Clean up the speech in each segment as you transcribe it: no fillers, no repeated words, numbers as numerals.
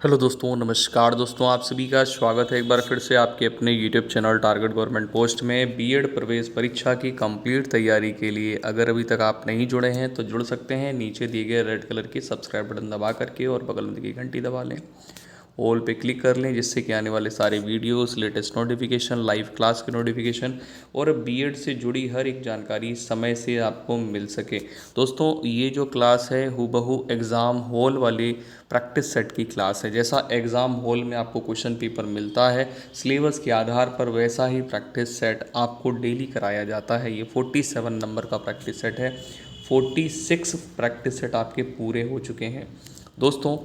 Hello दोस्तों, नमस्कार दोस्तों। आप सभी का स्वागत है एक बार फिर से आपके अपने YouTube channel target government post में बीएड प्रवेश परीक्षा की कंप्लीट तैयारी के लिए। अगर अभी तक आप नहीं जुड़े हैं तो जुड़ सकते हैं, नीचे दिए गए रेड कलर की सब्सक्राइब बटन दबा करके और बगल में दी गई घंटी दबा लें, ऑल पे क्लिक कर लें, जिससे कि आने वाले सारे videos, latest notification, live class के नोटिफिकेशन और बीएड से जुड़ी हर एक जानकारी समय से आपको मिल सके। दोस्तों, ये जो क्लास है हूबहू एग्ज़ाम हॉल वाली प्रैक्टिस सेट की क्लास है। जैसा एग्ज़ाम हॉल में आपको क्वेश्चन पेपर मिलता है सिलेबस के आधार पर, वैसा ही प्रैक्टिस सेट आपको डेली कराया जाता है। ये 47 नंबर का प्रैक्टिस सेट है। 46 प्रैक्टिस सेट आपके पूरे हो चुके हैं। दोस्तों,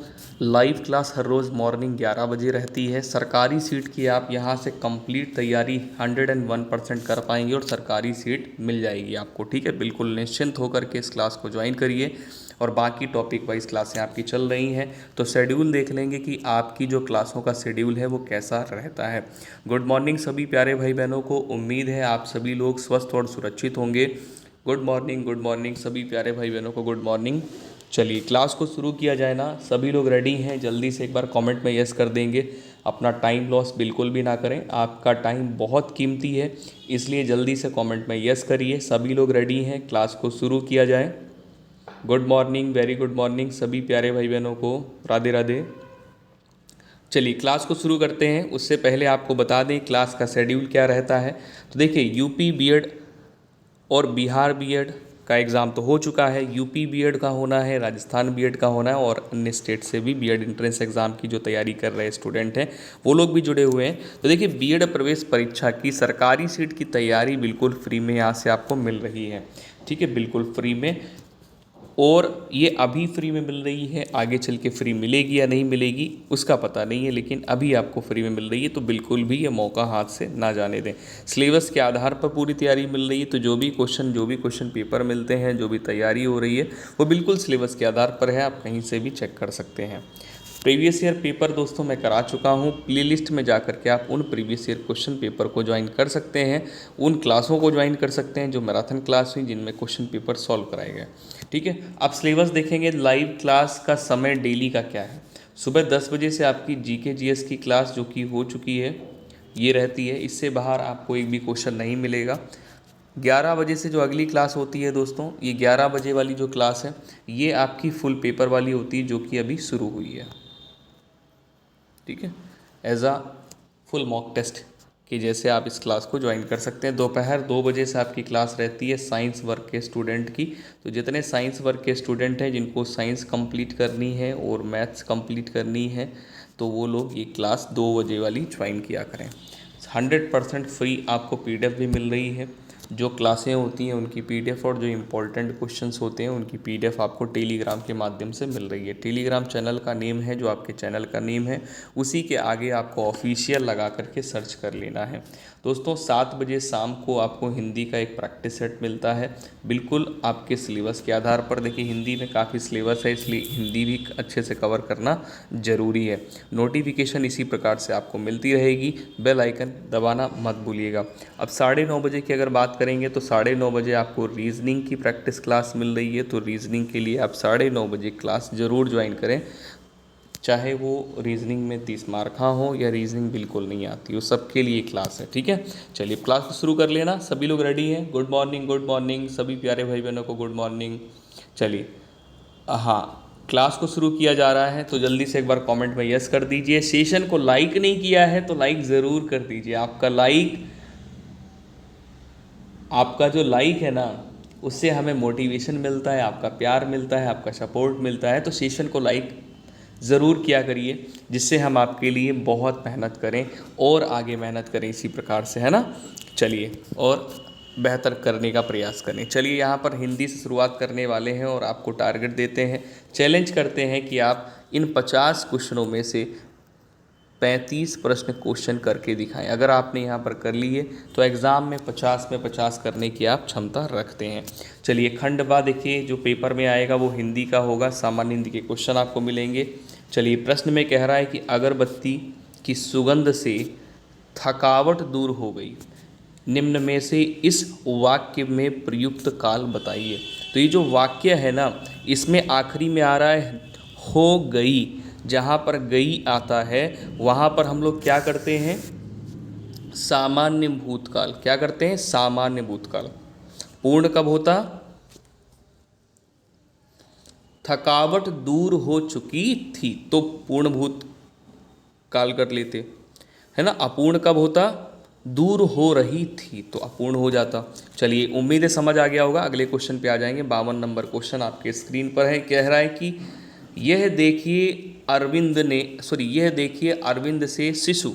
लाइव क्लास हर रोज़ मॉर्निंग 11 बजे रहती है। सरकारी सीट की आप यहाँ से कंप्लीट तैयारी 101% कर पाएंगे और सरकारी सीट मिल जाएगी आपको। ठीक है, बिल्कुल निश्चिंत होकर के इस क्लास को ज्वाइन करिए। और बाकी टॉपिक वाइज क्लासें आपकी चल रही हैं, तो शेड्यूल देख लेंगे कि आपकी जो क्लासों का शेड्यूल है वो कैसा रहता है। गुड मॉर्निंग सभी प्यारे भाई बहनों को। उम्मीद है आप सभी लोग स्वस्थ और सुरक्षित होंगे। गुड मॉर्निंग सभी प्यारे भाई बहनों को गुड मॉर्निंग। चलिए क्लास को शुरू किया जाए ना। सभी लोग रेडी हैं? जल्दी से एक बार कमेंट में यस कर देंगे। अपना टाइम लॉस बिल्कुल भी ना करें, आपका टाइम बहुत कीमती है, इसलिए जल्दी से कमेंट में यस करिए। सभी लोग रेडी हैं, क्लास को शुरू किया जाए। Good morning, very good morning सभी प्यारे भाई बहनों को। राधे राधे। चलिए क्लास को शुरू करते हैं। उससे पहले आपको बता दें क्लास का शेड्यूल क्या रहता है। तो देखिए, यूपी बीएड और बिहार बीएड का एग्ज़ाम तो हो चुका है। यूपी बीएड का होना है, राजस्थान बीएड का होना है, और अन्य स्टेट से भी बीएड एंट्रेंस एग्ज़ाम की जो तैयारी कर रहे स्टूडेंट हैं वो लोग भी जुड़े हुए हैं। तो देखिए, बीएड प्रवेश परीक्षा की सरकारी सीट की तैयारी बिल्कुल फ्री में यहाँ से आपको मिल रही है। ठीक है, बिल्कुल फ्री में। और ये अभी फ्री में मिल रही है, आगे चल के फ्री मिलेगी या नहीं मिलेगी उसका पता नहीं है, लेकिन अभी आपको फ्री में मिल रही है, तो बिल्कुल भी ये मौका हाथ से ना जाने दें। सिलेबस के आधार पर पूरी तैयारी मिल रही है, तो जो भी क्वेश्चन पेपर मिलते हैं, जो भी तैयारी हो रही है वो बिल्कुल सिलेबस के आधार पर है। आप कहीं से भी चेक कर सकते हैं। प्रीवियस ईयर पेपर दोस्तों मैं करा चुका हूँ। प्लेलिस्ट में जा कर के आप उन प्रीवियस ईयर क्वेश्चन पेपर को ज्वाइन कर सकते हैं, उन क्लासों को ज्वाइन कर सकते हैं जो मैराथन क्लास हुई, जिनमें क्वेश्चन पेपर सॉल्व कराए गए। ठीक है, आप सिलेबस देखेंगे। लाइव क्लास का समय डेली का क्या है? सुबह 10 बजे से आपकी जीके जीएस की क्लास जो कि हो चुकी है ये रहती है। इससे बाहर आपको एक भी क्वेश्चन नहीं मिलेगा। 11 बजे से जो अगली क्लास होती है दोस्तों, ये 11 बजे वाली जो क्लास है ये आपकी फुल पेपर वाली होती है, जो कि अभी शुरू हुई है। ठीक है, एज आ फुल मॉक टेस्ट कि जैसे आप इस क्लास को ज्वाइन कर सकते हैं। दोपहर 2 बजे से आपकी क्लास रहती है साइंस वर्क के स्टूडेंट की। तो जितने साइंस वर्क के स्टूडेंट हैं जिनको साइंस कंप्लीट करनी है और मैथ्स कंप्लीट करनी है, तो वो लोग ये क्लास 2 बजे वाली ज्वाइन किया करें। 100% फ्री आपको पीडीएफ भी मिल रही है। जो क्लासें होती हैं उनकी पीडीएफ और जो इम्पोर्टेंट क्वेश्चंस होते हैं उनकी पीडीएफ आपको टेलीग्राम के माध्यम से मिल रही है। टेलीग्राम चैनल का नेम है, जो आपके चैनल का नेम है उसी के आगे आपको ऑफिशियल लगा करके सर्च कर लेना है। दोस्तों, 7 बजे शाम को आपको हिंदी का एक प्रैक्टिस सेट मिलता है, बिल्कुल आपके सिलेबस के आधार पर। देखिए, हिंदी में काफ़ी सिलेबस है, इसलिए हिंदी भी अच्छे से कवर करना ज़रूरी है। नोटिफिकेशन इसी प्रकार से आपको मिलती रहेगी, बेल आइकन दबाना मत भूलिएगा। अब 9:30 बजे की अगर बात करेंगे तो 9:30 बजे आपको रीजनिंग की प्रैक्टिस क्लास मिल रही है। तो रीजनिंग के लिए आप 9:30 बजे क्लास ज़रूर ज्वाइन करें, चाहे वो रीजनिंग में 30 मार्क हो या रीजनिंग बिल्कुल नहीं आती, वो सबके लिए क्लास है। ठीक है, चलिए क्लास को शुरू कर लेना। सभी लोग रेडी हैं? गुड मॉर्निंग सभी प्यारे भाई बहनों को गुड मॉर्निंग। चलिए, हाँ, क्लास को शुरू किया जा रहा है, तो जल्दी से एक बार कमेंट में यस कर दीजिए। सेशन को लाइक नहीं किया है तो लाइक ज़रूर कर दीजिए। आपका जो लाइक है ना, उससे हमें मोटिवेशन मिलता है, आपका प्यार मिलता है, आपका सपोर्ट मिलता है। तो सेशन को लाइक ज़रूर किया करिए, जिससे हम आपके लिए बहुत मेहनत करें और आगे मेहनत करें इसी प्रकार से, है ना। चलिए, और बेहतर करने का प्रयास करें। चलिए, यहाँ पर हिंदी से शुरुआत करने वाले हैं और आपको टारगेट देते हैं, चैलेंज करते हैं कि आप इन 50 क्वेश्चनों में से 35 प्रश्न क्वेश्चन करके दिखाएं। अगर आपने यहाँ पर कर लिए तो एग्ज़ाम में 50 में 50 करने की आप क्षमता रखते हैं। चलिए, खंड बा देखिए जो पेपर में आएगा वो हिंदी का होगा, सामान्य हिंदी के क्वेश्चन आपको मिलेंगे। चलिए, प्रश्न में कह रहा है कि अगरबत्ती की सुगंध से थकावट दूर हो गई, निम्न में से इस वाक्य में प्रयुक्त काल बताइए। तो ये जो वाक्य है ना, इसमें आखिरी में आ रहा है हो गई, जहाँ पर गई आता है वहाँ पर हम लोग क्या करते हैं, सामान्य भूतकाल। क्या करते हैं, सामान्य भूतकाल। पूर्ण कब होता, थकावट दूर हो चुकी थी, तो पूर्ण भूतकाल कर लेते, है ना। अपूर्ण कब होता, दूर हो रही थी, तो अपूर्ण हो जाता। चलिए, उम्मीद है समझ आ गया होगा। अगले क्वेश्चन पे आ जाएंगे। 52 नंबर क्वेश्चन आपके स्क्रीन पर है। कह रहा है कि यह देखिए अरविंद से शिशु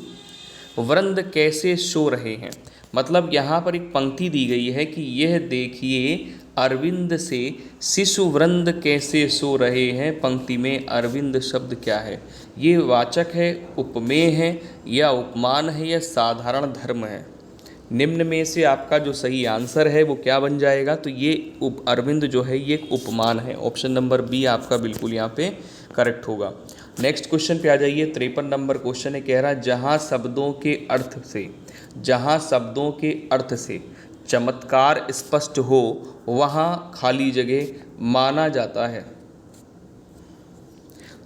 वृंद कैसे सो रहे हैं। मतलब यहाँ पर एक पंक्ति दी गई है कि यह देखिए अरविंद से शिशु वृंद कैसे सो रहे हैं। पंक्ति में अरविंद शब्द क्या है, ये वाचक है, उपमेय है, या उपमान है, या साधारण धर्म है। निम्न में से आपका जो सही आंसर है वो क्या बन जाएगा, तो ये अरविंद जो है ये एक उपमान है। ऑप्शन नंबर बी आपका बिल्कुल यहाँ पे करेक्ट होगा। नेक्स्ट क्वेश्चन पे आ जाइए। 53 नंबर क्वेश्चन है। कह रहा है जहाँ शब्दों के अर्थ से चमत्कार स्पष्ट हो वहाँ खाली जगह माना जाता है।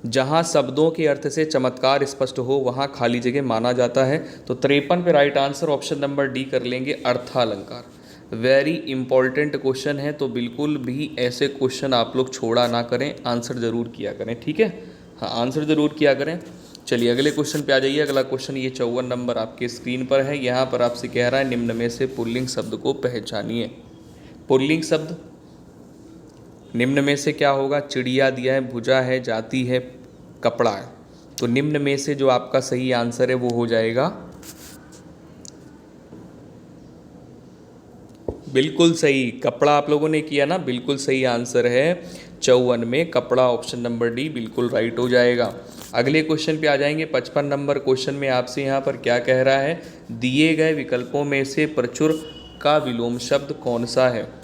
जहाँ शब्दों के अर्थ से चमत्कार स्पष्ट हो वहाँ खाली जगह माना जाता है। तो 53 पे right answer option number D कर लेंगे, अर्थालंकार। वेरी इंपॉर्टेंट क्वेश्चन है, तो बिल्कुल भी ऐसे क्वेश्चन आप लोग छोड़ा ना करें, आंसर ज़रूर किया करें, ठीक है। हाँ, आंसर ज़रूर किया करें। चलिए अगले क्वेश्चन पे आ जाइए। अगला क्वेश्चन ये 54 नंबर आपके स्क्रीन पर है। यहाँ पर आपसे कह रहा है निम्न में से पुल्लिंग शब्द को पहचानिए। पुल्लिंग शब्द निम्न में से क्या होगा, चिड़िया दिया है, भुजा है, जाति है, कपड़ा है। तो निम्न में से जो आपका सही आंसर है वो हो जाएगा, बिल्कुल सही, कपड़ा आप लोगों ने किया ना, बिल्कुल सही आंसर है 54 में कपड़ा। ऑप्शन नंबर डी बिल्कुल राइट हो जाएगा। अगले क्वेश्चन पे आ जाएंगे। 55 नंबर क्वेश्चन में आपसे यहाँ पर क्या कह रहा है, दिए गए विकल्पों में से प्रचुर का विलोम शब्द कौन सा है।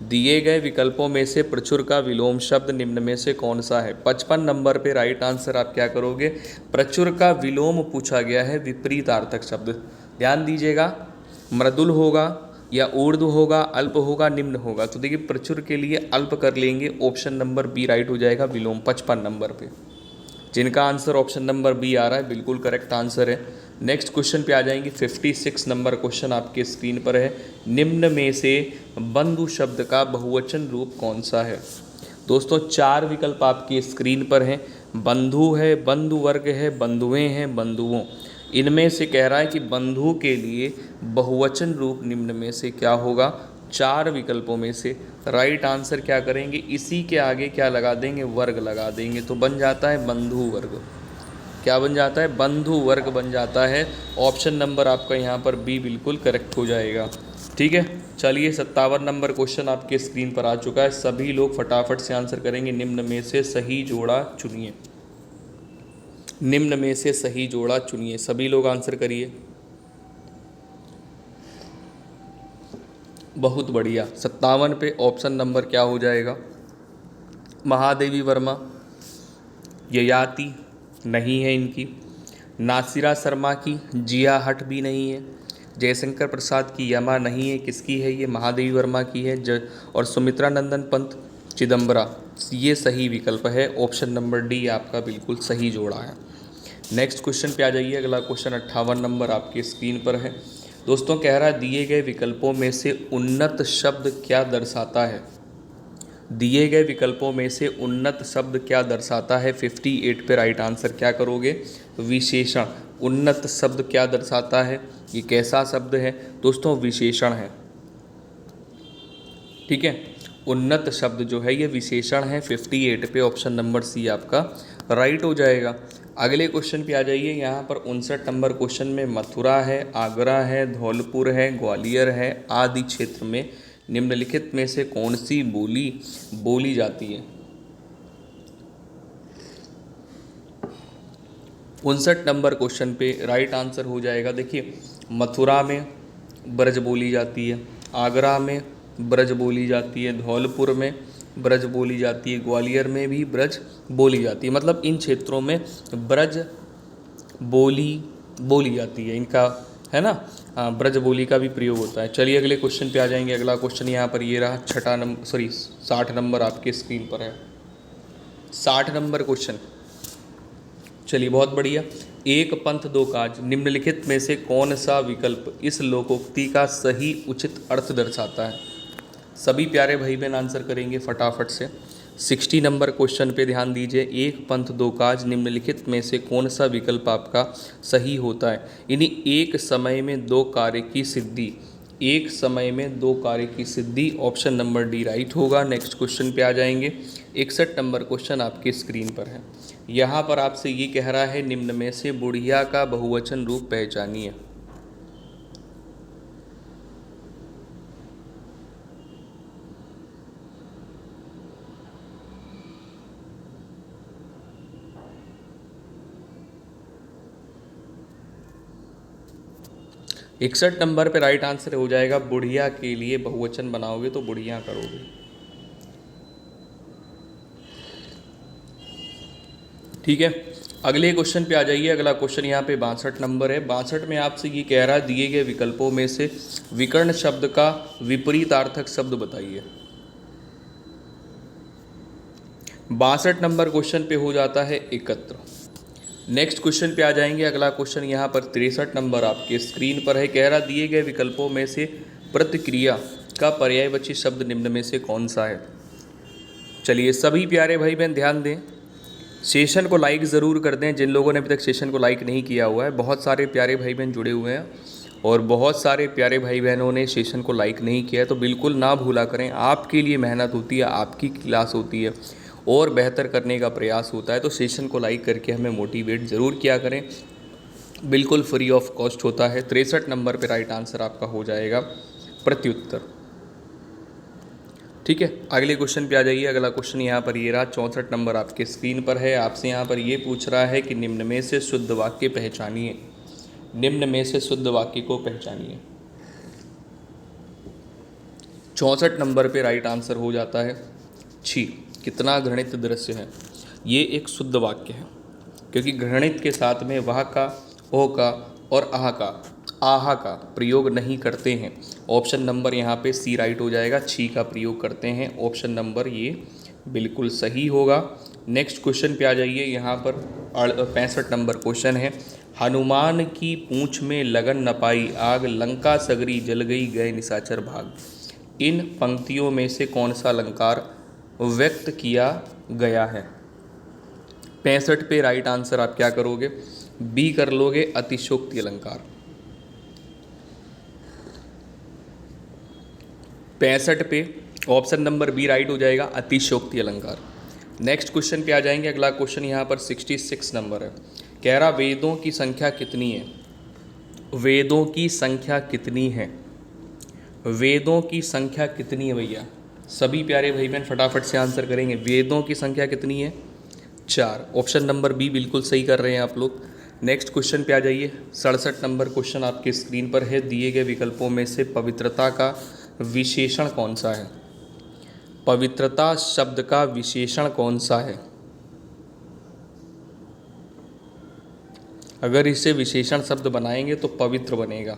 दिए गए विकल्पों में से प्रचुर का विलोम शब्द निम्न में से कौन सा है। 55 नंबर पे राइट आंसर आप क्या करोगे, प्रचुर का विलोम पूछा गया है विपरीतार्थक शब्द। ध्यान दीजिएगा, मृदुल होगा या ऊर्ध्व होगा, अल्प होगा, निम्न होगा। तो देखिए प्रचुर के लिए अल्प कर लेंगे, ऑप्शन नंबर बी राइट हो जाएगा विलोम। 55 नंबर पे जिनका आंसर ऑप्शन नंबर बी आ रहा है बिल्कुल करेक्ट आंसर है। नेक्स्ट क्वेश्चन पे आ जाएंगे। 56 नंबर क्वेश्चन आपके स्क्रीन पर है। निम्न में से बंधु शब्द का बहुवचन रूप कौन सा है। दोस्तों 4 विकल्प आपकी स्क्रीन पर हैं। बंधु है, बंधु वर्ग है, बंधुएं हैं, बंधुओं। इनमें से कह रहा है कि बंधु के लिए बहुवचन रूप निम्न में से क्या होगा। 4 विकल्पों में से राइट आंसर क्या करेंगे, इसी के आगे क्या लगा देंगे, वर्ग लगा देंगे, तो बन जाता है बंधु वर्ग। क्या बन जाता है, बंधु वर्ग बन जाता है। ऑप्शन नंबर आपका यहाँ पर बी बिल्कुल करेक्ट हो जाएगा, ठीक है। चलिए 57 नंबर क्वेश्चन आपके स्क्रीन पर आ चुका है। सभी लोग फटाफट से आंसर करेंगे। निम्न में से सही जोड़ा चुनिए। निम्न में से सही जोड़ा चुनिए, सभी लोग आंसर करिए। बहुत बढ़िया। 57 पे ऑप्शन नंबर क्या हो जाएगा, महादेवी वर्मा, ययाति नहीं है इनकी, नासिरा शर्मा की जिया हट भी नहीं है, जयशंकर प्रसाद की यमा नहीं है, किसकी है ये, महादेवी वर्मा की है। और सुमित्रा नंदन पंत चिदम्बरा, ये सही विकल्प है। ऑप्शन नंबर डी आपका बिल्कुल सही जोड़ा है। नेक्स्ट क्वेश्चन पे आ जाइए। अगला क्वेश्चन 58 नंबर आपकी स्क्रीन पर है। दोस्तों कह रहा है दिए गए विकल्पों में से उन्नत शब्द क्या दर्शाता है। दिए गए विकल्पों में से उन्नत शब्द क्या दर्शाता है। 58 पे राइट आंसर क्या करोगे, विशेषण। उन्नत शब्द क्या दर्शाता है, ये कैसा शब्द है दोस्तों, विशेषण है, ठीक है। उन्नत शब्द जो है ये विशेषण है। 58 पे ऑप्शन नंबर सी आपका राइट हो जाएगा। अगले क्वेश्चन पे आ जाइए। यहाँ पर 59 नंबर क्वेश्चन में मथुरा है, आगरा है, धौलपुर है, ग्वालियर है आदि क्षेत्र में निम्नलिखित में से कौन सी बोली बोली जाती है। 59 नंबर क्वेश्चन पे राइट आंसर हो जाएगा, देखिए मथुरा में ब्रज बोली जाती है, आगरा में ब्रज बोली जाती है, धौलपुर में ब्रज बोली जाती है, ग्वालियर में भी ब्रज बोली जाती है। मतलब इन क्षेत्रों में ब्रज बोली जाती है, इनका है ना, हाँ ब्रज बोली का भी प्रयोग होता है। चलिए अगले क्वेश्चन पे आ जाएंगे। अगला क्वेश्चन यहाँ पर ये रहा 60 नंबर आपके स्क्रीन पर है। 60 नंबर क्वेश्चन चलिए बहुत बढ़िया। एक पंथ दो काज, निम्नलिखित में से कौन सा विकल्प इस लोकोक्ति का सही उचित अर्थ दर्शाता है? सभी प्यारे भाई बहन आंसर करेंगे फटाफट से। 60 नंबर क्वेश्चन पे ध्यान दीजिए। एक पंथ दो काज, निम्नलिखित में से कौन सा विकल्प आपका सही होता है? यानी एक समय में दो कार्य की सिद्धि, एक समय में दो कार्य की सिद्धि, ऑप्शन नंबर डी राइट होगा। नेक्स्ट क्वेश्चन पे आ जाएंगे। 61 नंबर क्वेश्चन आपकी स्क्रीन पर है। यहाँ पर आपसे ये कह रहा है निम्न में से बुढ़िया का बहुवचन रूप पहचानिए। इकसठ नंबर पे राइट आंसर हो जाएगा बुढ़िया के लिए बहुवचन बनाओगे तो बुढ़िया करोगे। ठीक है, अगले क्वेश्चन पे आ जाइए। अगला क्वेश्चन यहाँ पे 62 नंबर है। 62 में आपसे ये कह रहा है दिए गए विकल्पों में से विकर्ण शब्द का विपरीतार्थक शब्द बताइए। 62 नंबर क्वेश्चन पे हो जाता है एकत्र। नेक्स्ट क्वेश्चन पे आ जाएंगे। अगला क्वेश्चन यहाँ पर 63 नंबर आपके स्क्रीन पर है। कह रहा दिए गए विकल्पों में से प्रतिक्रिया का पर्यायवाची शब्द निम्न में से कौन सा है? चलिए सभी प्यारे भाई बहन ध्यान दें, सेशन को लाइक ज़रूर कर दें। जिन लोगों ने अभी तक सेशन को लाइक नहीं किया हुआ है, बहुत सारे प्यारे भाई बहन जुड़े हुए हैं और बहुत सारे प्यारे भाई बहनों ने सेशन को लाइक नहीं किया है, तो बिल्कुल ना भूला करें। आपके लिए मेहनत होती है, आपकी क्लास होती है और बेहतर करने का प्रयास होता है, तो सेशन को लाइक करके हमें मोटिवेट ज़रूर किया करें। बिल्कुल फ्री ऑफ कॉस्ट होता है। 63 नंबर पर राइट आंसर आपका हो जाएगा प्रत्युत्तर। ठीक है, अगले क्वेश्चन पे आ जाइए। अगला क्वेश्चन यहाँ पर ये रहा, 64 नंबर आपके स्क्रीन पर है। आपसे यहाँ पर ये पूछ रहा है कि निम्न में से शुद्ध वाक्य पहचानिए। निम्न में से शुद्ध वाक्य को पहचानिए। 64 नंबर पे राइट आंसर हो जाता है छी। कितना घृणित दृश्य है। ये एक शुद्ध वाक्य है, क्योंकि घृणित के साथ में वह का, ओ का और आहा का प्रयोग नहीं करते हैं। ऑप्शन नंबर यहाँ पे सी राइट हो जाएगा, छी का प्रयोग करते हैं। ऑप्शन नंबर ये बिल्कुल सही होगा। नेक्स्ट क्वेश्चन पे आ जाइए। यहाँ पर 65 नंबर क्वेश्चन है। हनुमान की पूंछ में लगन न पाई आग, लंका सगरी जल गई गए निशाचर भाग। इन पंक्तियों में से कौन सा अलंकार व्यक्त किया गया है? 65 पे राइट आंसर आप क्या करोगे? बी कर लोगे, अतिशोक्ति अलंकार। 65 पे ऑप्शन नंबर बी राइट हो जाएगा, अतिशोक्ति अलंकार। नेक्स्ट क्वेश्चन पे आ जाएंगे। अगला क्वेश्चन यहाँ पर 66 नंबर है। कह रहा वेदों की संख्या कितनी है? वेदों की संख्या कितनी है? वेदों की संख्या कितनी है भैया? सभी प्यारे भाई बहन फटाफट से आंसर करेंगे। वेदों की संख्या कितनी है? 4। ऑप्शन नंबर बी बिल्कुल सही कर रहे हैं आप लोग। नेक्स्ट क्वेश्चन पे आ जाइए। 67 नंबर क्वेश्चन आपके स्क्रीन पर है। दिए गए विकल्पों में से पवित्रता का विशेषण कौन सा है? पवित्रता शब्द का विशेषण कौन सा है? अगर इसे विशेषण शब्द बनाएंगे तो पवित्र बनेगा।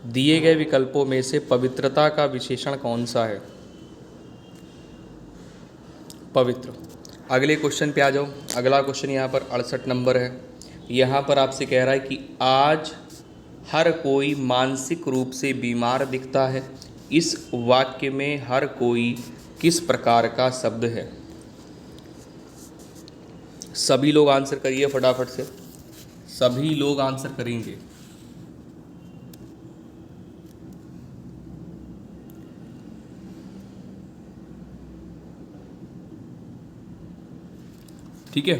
दिए गए विकल्पों में से पवित्रता का विशेषण कौन सा है? पवित्र। अगले क्वेश्चन पे आ जाओ। अगला क्वेश्चन यहाँ पर 68 नंबर है। यहाँ पर आपसे कह रहा है कि आज हर कोई मानसिक रूप से बीमार दिखता है। इस वाक्य में हर कोई किस प्रकार का शब्द है? सभी लोग आंसर करिए फटाफट से। सभी लोग आंसर करेंगे। ठीक है,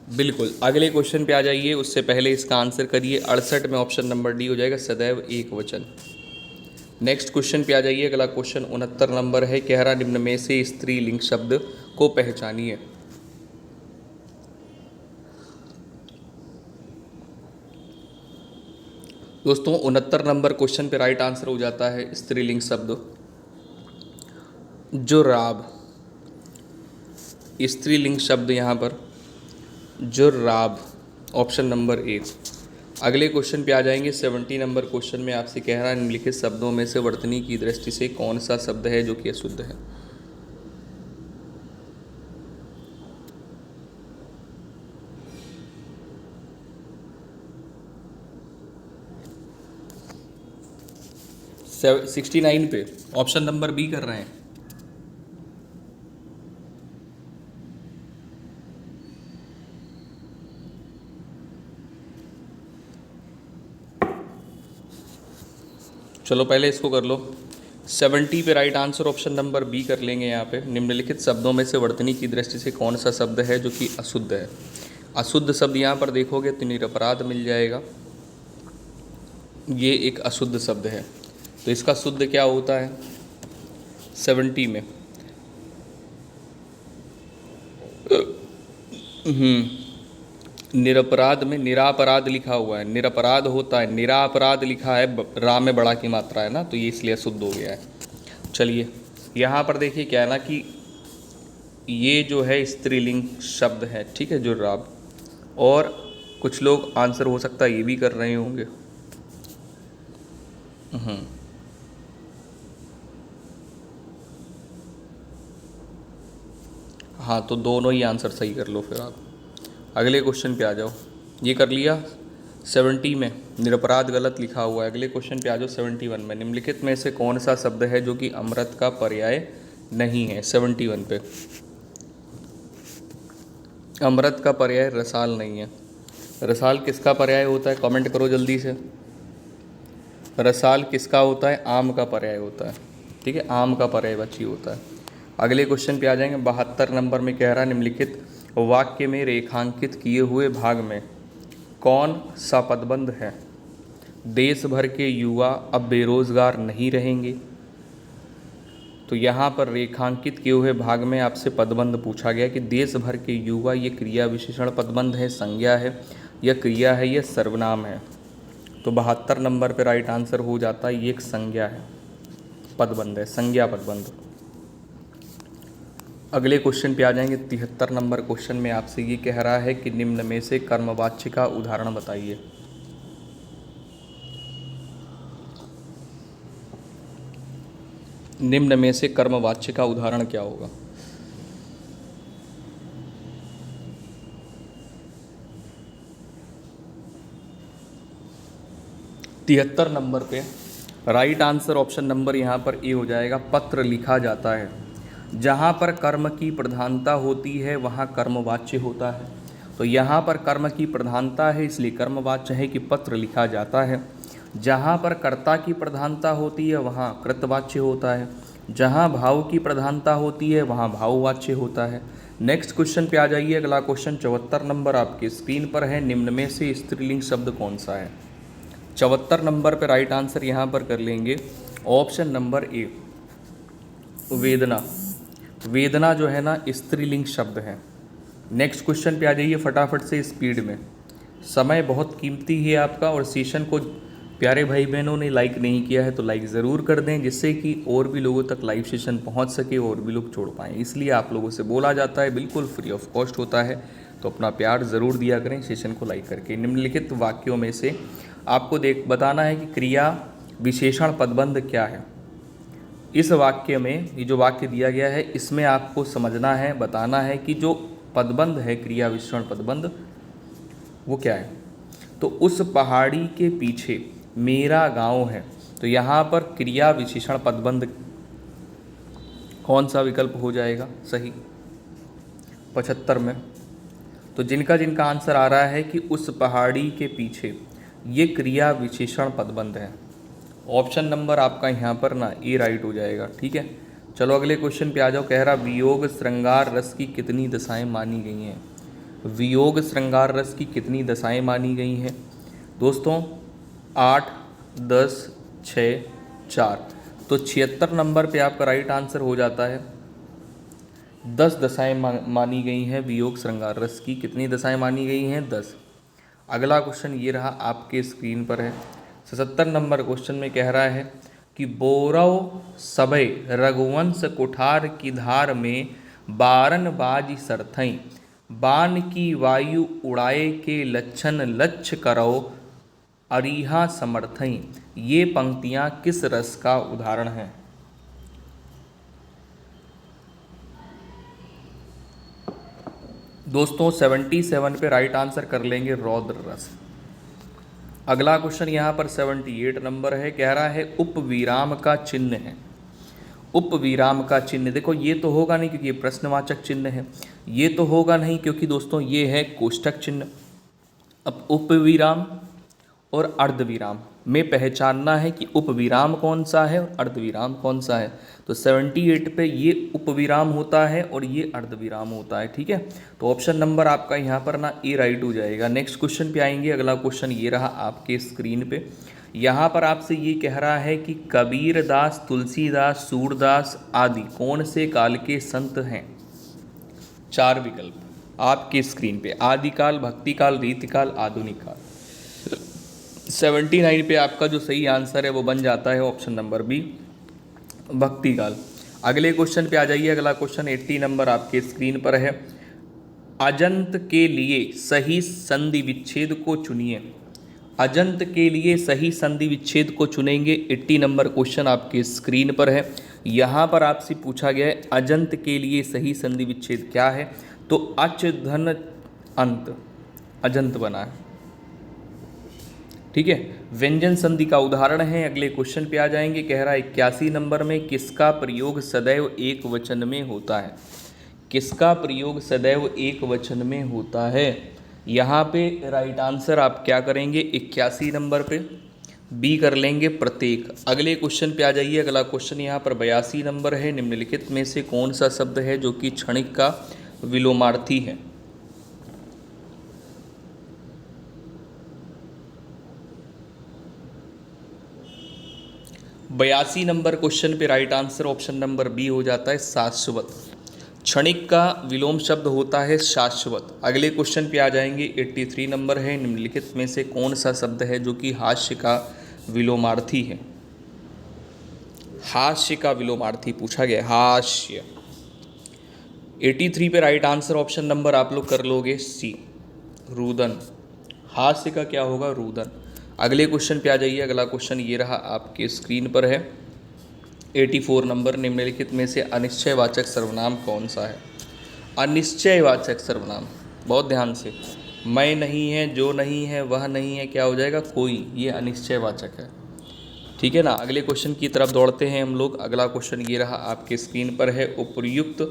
बिल्कुल। अगले क्वेश्चन पे आ जाइए, उससे पहले इसका आंसर करिए। 68 में ऑप्शन नंबर डी हो जाएगा, सदैव एक वचन। नेक्स्ट क्वेश्चन पे आ जाइए। अगला क्वेश्चन 69 नंबर है। कह रहा निम्न में से स्त्रीलिंग शब्द को पहचानिए। दोस्तों 69 नंबर क्वेश्चन पे राइट आंसर हो जाता है स्त्रीलिंग शब्द जुर्राब। स्त्रीलिंग शब्द यहाँ पर जुर्राब, ऑप्शन नंबर ए। अगले क्वेश्चन पे आ जाएंगे। 70 नंबर क्वेश्चन में आपसे कह रहा है निम्नलिखित शब्दों में से वर्तनी की दृष्टि से कौन सा शब्द है जो कि अशुद्ध है? 69 पे ऑप्शन नंबर बी कर रहे हैं। चलो पहले इसको कर लो। 70 पे right answer option number B कर लेंगे। यहाँ पे निम्नलिखित शब्दों में से वर्तनी की दृष्टि से कौन सा शब्द है जो कि अशुद्ध है। अशुद्ध शब्द यहाँ पर देखोगे तो निरपराध मिल जाएगा, ये एक अशुद्ध शब्द है। तो इसका शुद्ध क्या होता है 70 में? निरपराध में निरापराध लिखा हुआ है, निरपराध होता है, निरापराध लिखा है, रा में बड़ा की मात्रा है ना, तो ये इसलिए शुद्ध हो गया है। चलिए यहाँ पर देखिए क्या है ना कि ये जो है स्त्रीलिंग शब्द है, ठीक है, जुर्राब। और कुछ लोग आंसर हो सकता है ये भी कर रहे होंगे। हाँ, तो दोनों ही आंसर सही कर लो फिर आप। अगले क्वेश्चन पे आ जाओ। ये कर लिया 70 में, निरपराध गलत लिखा हुआ है। अगले क्वेश्चन पे आ जाओ 71 में। निम्नलिखित में से कौन सा शब्द है जो कि अमृत का पर्याय नहीं है? 71 पे अमृत का पर्याय रसाल नहीं है। रसाल किसका पर्याय होता है? कमेंट करो जल्दी से। रसाल किसका होता है? आम का पर्याय होता है, ठीक है, आम का पर्यायवाची होता है। अगले क्वेश्चन पे आ जाएंगे। 72 नंबर में कह रहा है निम्नलिखित वाक्य में रेखांकित किए हुए भाग में कौन सा पदबंध है? देश भर के युवा अब बेरोजगार नहीं रहेंगे। तो यहाँ पर रेखांकित किए हुए भाग में आपसे पदबंध पूछा गया कि देश भर के युवा, ये क्रिया विशेषण पदबंध है, संज्ञा है, या क्रिया है, या सर्वनाम है? तो 72 नंबर पर राइट आंसर हो जाता है ये एक संज्ञा है, पदबंध है, संज्ञा पदबंध। अगले क्वेश्चन पे आ जाएंगे। 73 नंबर क्वेश्चन में आपसे ये कह रहा है कि निम्न में से कर्मवाच्य का उदाहरण बताइए। निम्न में से कर्मवाच्य का उदाहरण क्या होगा? तिहत्तर नंबर पे राइट आंसर ऑप्शन नंबर यहाँ पर ए हो जाएगा, पत्र लिखा जाता है। जहाँ पर कर्म की प्रधानता होती है वहाँ कर्मवाच्य होता है। तो यहाँ पर कर्म की प्रधानता है इसलिए कर्मवाच्य है कि पत्र लिखा जाता है। जहाँ पर कर्ता की प्रधानता होती है वहाँ कृतवाच्य होता है। जहाँ भाव की प्रधानता होती है वहाँ भाववाच्य होता है। नेक्स्ट क्वेश्चन पे आ जाइए। अगला क्वेश्चन 74 नंबर आपके स्क्रीन पर है। निम्न में से स्त्रीलिंग शब्द कौन सा है? 74 नंबर पर राइट आंसर यहाँ पर कर लेंगे ऑप्शन नंबर ए, वेदना। वेदना जो है ना स्त्रीलिंग शब्द है। नेक्स्ट क्वेश्चन पे आ जाइए फटाफट से स्पीड में। समय बहुत कीमती है आपका, और सेशन को प्यारे भाई बहनों ने लाइक नहीं किया है तो लाइक ज़रूर कर दें, जिससे कि और भी लोगों तक लाइव सेशन पहुंच सके और भी लोग जोड़ पाएँ। इसलिए आप लोगों से बोला जाता है, बिल्कुल फ्री ऑफ कॉस्ट होता है, तो अपना प्यार ज़रूर दिया करें सेशन को लाइक करके। निम्नलिखित वाक्यों में से आपको बताना है कि क्रिया विशेषण पदबंध क्या है। इस वाक्य में ये जो वाक्य दिया गया है इसमें आपको समझना है, बताना है कि जो पदबंध है क्रिया विशेषण पदबंध वो क्या है। तो उस पहाड़ी के पीछे मेरा गांव है। तो यहाँ पर क्रिया विशेषण पदबंध कौन सा विकल्प हो जाएगा सही 75 में? तो जिनका जिनका आंसर आ रहा है कि उस पहाड़ी के पीछे, ये क्रिया विशेषण पदबंध है। ऑप्शन नंबर आपका यहाँ पर ना ए राइट हो जाएगा, ठीक है। चलो अगले क्वेश्चन पे आ जाओ। कह रहा वियोग श्रृंगार रस की कितनी दशाएं मानी गई हैं? वियोग श्रृंगार रस की कितनी दशाएं मानी गई हैं दोस्तों? 8, 10, 6, 4। तो 76 नंबर पे आपका राइट आंसर हो जाता है 10 दशाएं मानी गई हैं। वियोग श्रृंगार रस की कितनी दशाएं मानी गई हैं? 10। अगला क्वेश्चन ये रहा आपके स्क्रीन पर है। 77 नंबर क्वेश्चन में कह रहा है कि बोरव सबय रघुवंश कुठार की धार में बारन बाज सरथई, बान की वायु उड़ाए के लच्छन लक्ष्य करो अरिहा समर्थई। ये पंक्तियाँ किस रस का उदाहरण हैं? दोस्तों 77 पे राइट आंसर कर लेंगे रौद्र रस। अगला क्वेश्चन यहाँ पर 78 नंबर है, कह रहा है उपविराम का चिन्ह है। उपविराम का चिन्ह, देखो ये तो होगा नहीं क्योंकि ये प्रश्नवाचक चिन्ह है, ये तो होगा नहीं क्योंकि दोस्तों ये है कोष्टक चिन्ह। अब उपविराम और अर्धविराम में पहचानना है कि उपविराम कौन सा है और अर्धविराम कौन सा है। तो 78 पे ये उपविराम होता है और ये अर्धविराम होता है, ठीक है। तो ऑप्शन नंबर आपका यहाँ पर ना ए राइट हो जाएगा। नेक्स्ट क्वेश्चन पे आएंगे। अगला क्वेश्चन ये रहा आपके स्क्रीन पे। यहाँ पर आपसे ये कह रहा है कि कबीरदास, तुलसीदास, सूरदास आदि कौन से काल के संत हैं। 4 विकल्प आपके स्क्रीन पे, आदिकाल, भक्तिकाल, रीतिकाल, आधुनिक काल। 79 पे आपका जो सही आंसर है वो बन जाता है ऑप्शन नंबर बी, भक्तिकाल। अगले क्वेश्चन पे आ जाइए। अगला क्वेश्चन 80 नंबर आपके स्क्रीन पर है। अजंत के लिए सही संधि विच्छेद को चुनिए। अजंत के लिए सही संधि विच्छेद को चुनेंगे। 80 नंबर क्वेश्चन आपके स्क्रीन पर है। यहाँ पर आपसे पूछा गया है अजंत के लिए सही संधि विच्छेद क्या है, तो अच धन अंत अजंत बना है, ठीक है। व्यंजन संधि का उदाहरण है। अगले क्वेश्चन पे आ जाएंगे। कह रहा है 81 नंबर में किसका प्रयोग सदैव एक वचन में होता है। किसका प्रयोग सदैव एक वचन में होता है। यहाँ पे राइट आंसर आप क्या करेंगे, 81 नंबर पे बी कर लेंगे, प्रत्येक। अगले क्वेश्चन पे आ जाइए। अगला क्वेश्चन यहाँ पर 82 नंबर है। निम्नलिखित में से कौन सा शब्द है जो कि क्षणिक का विलोमार्थी है। बयासी नंबर क्वेश्चन पे right answer option number B हो जाता है, शाश्वत। क्षणिक का विलोम शब्द होता है शाश्वत। अगले क्वेश्चन पे आ जाएंगे। 83 नंबर है। निम्नलिखित में से कौन सा शब्द है जो कि हास्य का विलोमार्थी है। हास्य का विलोमार्थी पूछा गया, हास्य। 83 पे राइट आंसर ऑप्शन नंबर आप लोग कर लोगे सी, रुदन। हास्य का क्या होगा, रुदन। अगले क्वेश्चन पे आ जाइए। अगला क्वेश्चन ये रहा आपके स्क्रीन पर है। 84 नंबर, निम्नलिखित में से अनिश्चयवाचक सर्वनाम कौन सा है। अनिश्चयवाचक सर्वनाम, बहुत ध्यान से, मैं नहीं है, जो नहीं है, वह नहीं है, क्या हो जाएगा, कोई। ये अनिश्चयवाचक है, ठीक है ना। अगले क्वेश्चन की तरफ दौड़ते हैं हम लोग। अगला क्वेश्चन ये रहा आपके स्क्रीन पर है। उपर्युक्त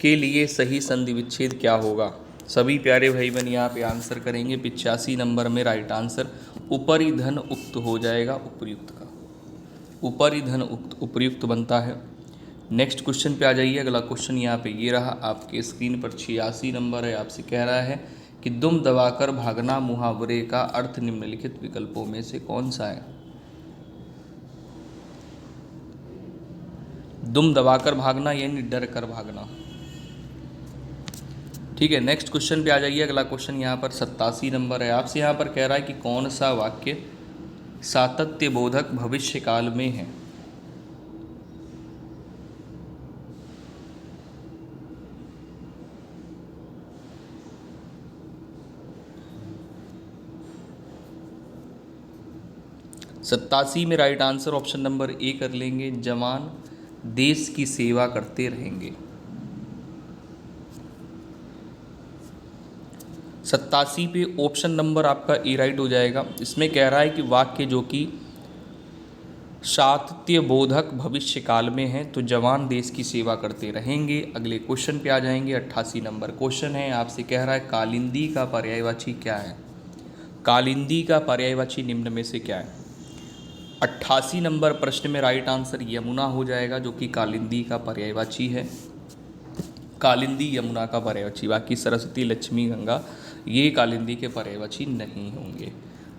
के लिए सही संधि विच्छेद क्या होगा। सभी प्यारे भाई बहन यहाँ पे आंसर करेंगे। 85 नंबर में राइट आंसर उपरि धन उक्त हो जाएगा। उपयुक्त का उपरि धन उक्त उपयुक्त बनता है। नेक्स्ट क्वेश्चन पे आ जाइए। अगला क्वेश्चन यहाँ पे ये रहा आपके स्क्रीन पर। 86 नंबर है। आपसे कह रहा है कि दुम दबाकर भागना मुहावरे का अर्थ निम्नलिखित विकल्पों में से कौन सा है। दुम दबाकर भागना यानी डर कर भागना, ठीक है। नेक्स्ट क्वेश्चन पे आ जाइए। अगला क्वेश्चन यहाँ पर 87 नंबर है। आपसे यहाँ पर कह रहा है कि कौन सा वाक्य सातत्य बोधक भविष्य काल में है। सत्तासी में right answer option number A कर लेंगे, जवान देश की सेवा करते रहेंगे। 87 पे ऑप्शन नंबर आपका ए राइट हो जाएगा। इसमें कह रहा है कि वाक्य जो कि सातत्य बोधक भविष्य काल में है, तो जवान देश की सेवा करते रहेंगे। अगले क्वेश्चन पे आ जाएंगे। 88 नंबर क्वेश्चन है। आपसे कह रहा है कालिंदी का पर्यायवाची क्या है। कालिंदी का पर्यायवाची निम्न में से क्या है। 88 नंबर प्रश्न में राइट आंसर यमुना हो जाएगा, जो कि कालिंदी का पर्यायवाची है। कालिंदी यमुना का पर्यायवाची, बाकी सरस्वती, लक्ष्मी, गंगा ये कालिंदी के पर्यायवाची नहीं होंगे।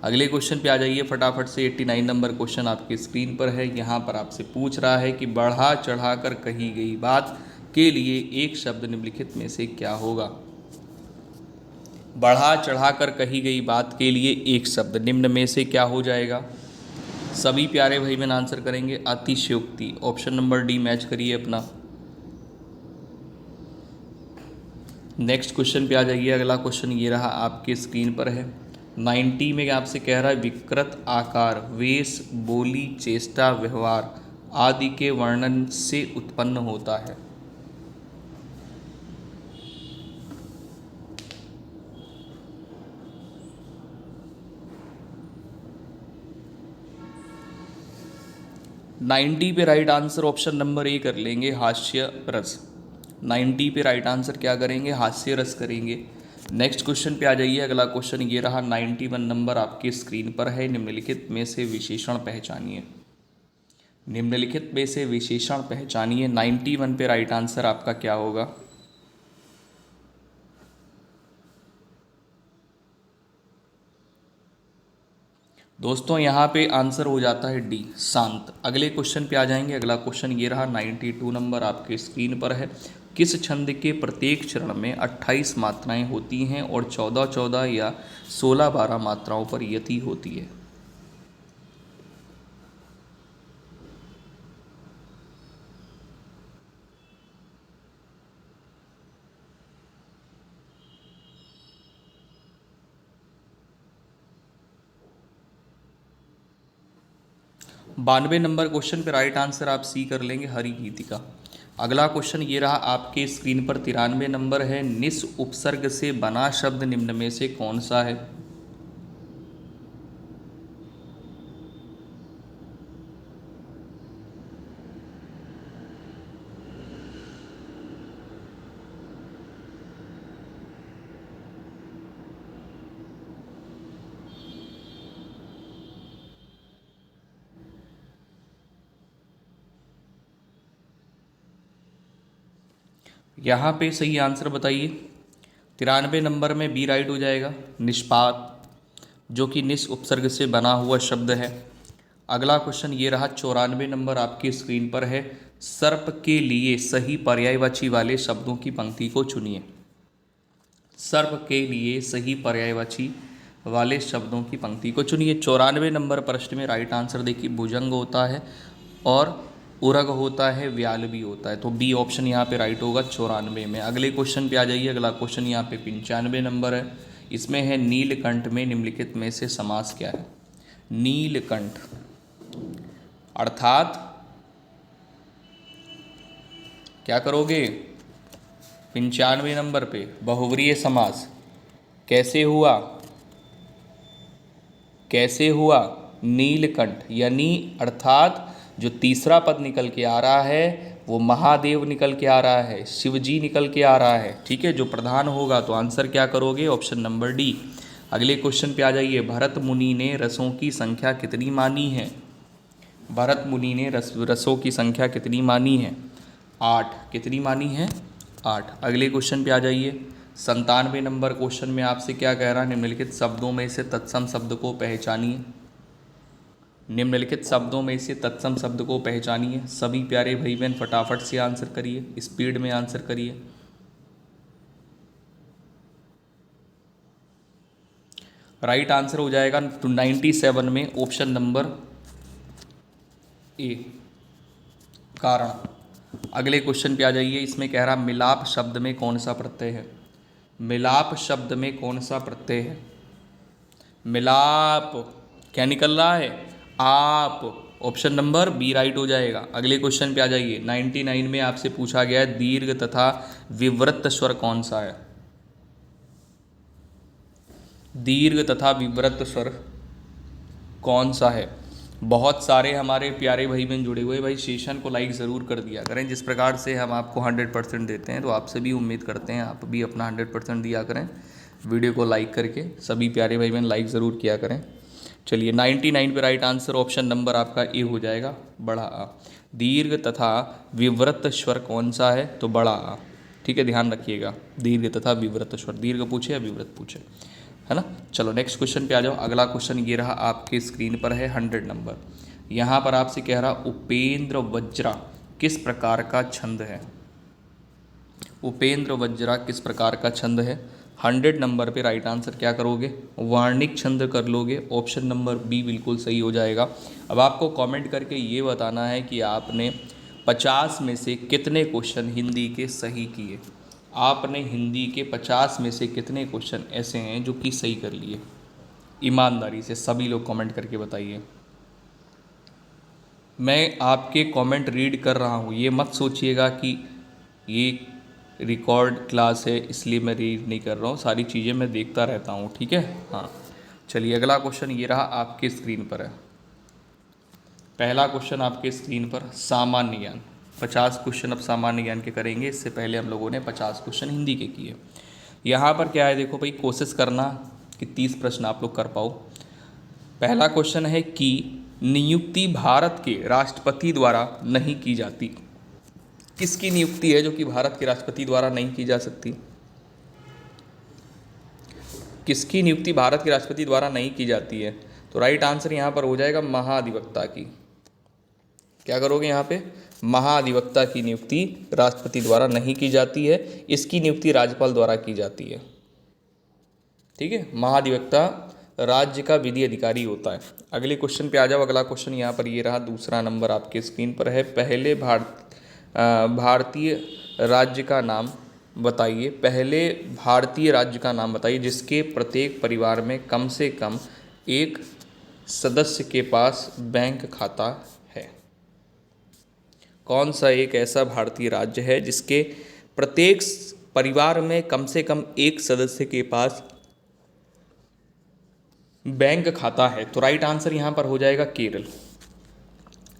अगले क्वेश्चन पे आ जाइए फटाफट से। 89 नंबर क्वेश्चन आपकी स्क्रीन पर है। यहाँ पर आपसे पूछ रहा है कि बढ़ा चढ़ाकर कही गई बात के लिए एक शब्द निम्नलिखित में से क्या होगा। बढ़ा चढ़ाकर कही गई बात के लिए एक शब्द निम्न में से क्या हो जाएगा। सभी प्यारे भाई बहन आंसर करेंगे अतिशयोक्ति। ऑप्शन नंबर डी मैच करिए अपना। नेक्स्ट क्वेश्चन पे आ जाइए। अगला क्वेश्चन ये रहा आपके स्क्रीन पर है। 90 में आपसे कह रहा है विकृत आकार, वेश, बोली, चेष्टा, व्यवहार आदि के वर्णन से उत्पन्न होता है। 90 पे right answer option number A कर लेंगे, हास्य रस। 90 पे राइट आंसर क्या करेंगे, हास्य रस करेंगे। नेक्स्ट क्वेश्चन पे आ जाइए। अगला क्वेश्चन ये रहा, 91 नंबर आपके स्क्रीन पर है। निम्नलिखित में से विशेषण पहचानिए। निम्नलिखित में से विशेषण पहचानिए। 91 पे राइट आंसर आपका क्या होगा। दोस्तों यहाँ पे आंसर हो जाता है डी, शांत। अगले क्वेश्चन पे आ जाएंगे। अगला क्वेश्चन ये रहा, 92 नंबर आपके स्क्रीन पर है। किस छंद के प्रत्येक चरण में 28 मात्राएं होती हैं और 14-14 या 16-12 मात्राओं पर यति होती है। बानवे नंबर क्वेश्चन पे राइट आंसर आप सी कर लेंगे, हरि गीतिका। अगला क्वेश्चन ये रहा आपके स्क्रीन पर, 93 नंबर है। निस उपसर्ग से बना शब्द निम्न में से कौन सा है। यहाँ पे सही आंसर बताइए। 93 नंबर में बी राइट हो जाएगा, निष्पात, जो कि निस उपसर्ग से बना हुआ शब्द है। अगला क्वेश्चन ये रहा, 94 नंबर आपकी स्क्रीन पर है। सर्प के लिए सही पर्यायवाची वाले शब्दों की पंक्ति को चुनिए। सर्प के लिए सही पर्यायवाची वाले शब्दों की पंक्ति को चुनिए। 94 नंबर प्रश्न में राइट आंसर देखिए, भुजंग होता है और उरग होता है, व्याल भी होता है। तो बी ऑप्शन यहाँ पे राइट होगा 94 में। अगले क्वेश्चन पे आ जाइए। अगला क्वेश्चन यहाँ पे 95 नंबर है। इसमें है, नीलकंठ में निम्नलिखित में से समास क्या है। नीलकंठ अर्थात क्या करोगे, 95 नंबर पे बहुव्रीहि समास कैसे हुआ, कैसे हुआ, नीलकंठ, यानी अर्थात जो तीसरा पद निकल के आ रहा है वो महादेव निकल के आ रहा है, शिवजी निकल के आ रहा है। ठीक है, जो प्रधान होगा तो आंसर क्या करोगे, ऑप्शन नंबर डी। अगले क्वेश्चन पे आ जाइए। भरत मुनि ने रसों की संख्या कितनी मानी है। भरत मुनि ने रसों की संख्या कितनी मानी है, 8। कितनी मानी है, 8। अगले क्वेश्चन पे आ जाइए। 97 नंबर क्वेश्चन में आपसे क्या कह रहा है, निम्नलिखित शब्दों में से तत्सम शब्द को पहचानिए। निम्नलिखित शब्दों में से तत्सम शब्द को पहचानिए। सभी प्यारे भाई बहन फटाफट से आंसर करिए, स्पीड में आंसर करिए। राइट आंसर हो जाएगा 97 में ऑप्शन नंबर ए, कारण। अगले क्वेश्चन पे आ जाइए। इसमें कह रहा, मिलाप शब्द में कौन सा प्रत्यय है। मिलाप शब्द में कौन सा प्रत्यय है। मिलाप क्या निकल रहा है, आप। ऑप्शन नंबर बी राइट हो जाएगा। अगले क्वेश्चन पे आ जाइए। 99 में आपसे पूछा गया है, दीर्घ तथा विवृत स्वर कौन सा है। दीर्घ तथा विवृत स्वर कौन सा है। बहुत सारे हमारे प्यारे भाई बहन जुड़े हुए, भाई सेशन को लाइक ज़रूर कर दिया करें। जिस प्रकार से हम आपको 100% देते हैं तो आपसे भी उम्मीद करते हैं आप भी अपना 100% दिया करें, वीडियो को लाइक करके। सभी प्यारे भाई बहन लाइक ज़रूर किया करें। चलिए 99 पे राइट आंसर ऑप्शन नंबर आपका ए हो जाएगा, बड़ा आ। दीर्घ तथा विवृत स्वर कौन सा है, तो बड़ा आ। ठीक है, ध्यान रखिएगा, दीर्घ तथा विवृत स्वर, दीर्घ पूछे या विवृत पूछे, है ना। चलो नेक्स्ट क्वेश्चन पे आ जाओ। अगला क्वेश्चन ये रहा आपके स्क्रीन पर है, 100 नंबर। यहाँ पर आपसे कह रहा, उपेंद्र वज्रा किस प्रकार का छंद है। उपेंद्र वज्रा किस प्रकार का छंद है। 100 नंबर पे राइट आंसर क्या करोगे, वार्णिक छंद कर लोगे। ऑप्शन नंबर बी बिल्कुल सही हो जाएगा। अब आपको कमेंट करके ये बताना है कि आपने 50 में से कितने क्वेश्चन हिंदी के सही किए। आपने हिंदी के 50 में से कितने क्वेश्चन ऐसे हैं जो कि सही कर लिए। ईमानदारी से सभी लोग कमेंट करके बताइए। मैं आपके कमेंट रीड कर रहा हूँ, ये मत सोचिएगा कि ये रिकॉर्ड क्लास है इसलिए मैं रीड नहीं कर रहा हूँ, सारी चीज़ें मैं देखता रहता हूँ। ठीक है, हाँ। चलिए अगला क्वेश्चन ये रहा आपके स्क्रीन पर है। पहला क्वेश्चन आपके स्क्रीन पर सामान्य ज्ञान। 50 क्वेश्चन अब सामान्य ज्ञान के करेंगे। इससे पहले हम लोगों ने 50 क्वेश्चन हिंदी के किए। यहाँ पर क्या है, देखो भाई, कोशिश करना कि 30 प्रश्न आप लोग कर पाओ। पहला क्वेश्चन है कि नियुक्ति भारत के राष्ट्रपति द्वारा नहीं की जाती। किसकी नियुक्ति है जो कि भारत के राष्ट्रपति द्वारा नहीं की जा सकती? किसकी नियुक्ति भारत के राष्ट्रपति द्वारा नहीं की जाती है? तो राइट आंसर यहाँ पर हो जाएगा महाधिवक्ता की। क्या करोगे यहाँ पे? महाधिवक्ता की नियुक्ति राष्ट्रपति द्वारा नहीं की जाती है, इसकी नियुक्ति राज्यपाल द्वारा की जाती है। ठीक है, महाधिवक्ता राज्य का विधि अधिकारी होता है। अगले क्वेश्चन पे आ जाओ। अगला क्वेश्चन यहाँ पर ये रहा, दूसरा नंबर आपके स्क्रीन पर है। पहले भारतीय राज्य का नाम बताइए। पहले भारतीय राज्य का नाम बताइए जिसके प्रत्येक परिवार में कम से कम एक सदस्य के पास बैंक खाता है। कौन सा एक ऐसा भारतीय राज्य है जिसके प्रत्येक परिवार में कम से कम एक सदस्य के पास बैंक खाता है? तो राइट आंसर यहाँ पर हो जाएगा केरल।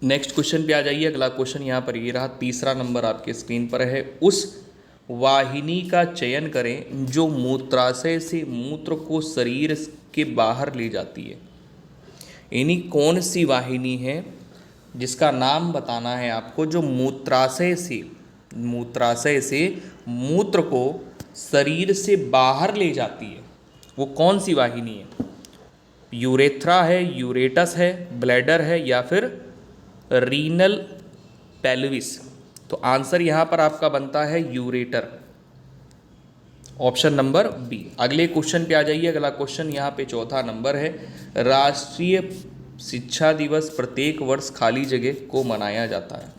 नेक्स्ट क्वेश्चन पे आ जाइए। अगला क्वेश्चन यहाँ पर ये रहा, तीसरा नंबर आपके स्क्रीन पर है। उस वाहिनी का चयन करें जो मूत्राशय से मूत्र को शरीर के बाहर ले जाती है। यानी कौन सी वाहिनी है जिसका नाम बताना है आपको, जो मूत्राशय से मूत्र को शरीर से बाहर ले जाती है। वो कौन सी वाहिनी है? यूरेथ्रा है, यूरेटस है, ब्लैडर है, या फिर रीनल पेल्विस? तो आंसर यहाँ पर आपका बनता है यूरेटर, ऑप्शन नंबर बी। अगले क्वेश्चन पे आ जाइए। अगला क्वेश्चन यहाँ पे चौथा नंबर है। राष्ट्रीय शिक्षा दिवस प्रत्येक वर्ष खाली जगह को मनाया जाता है।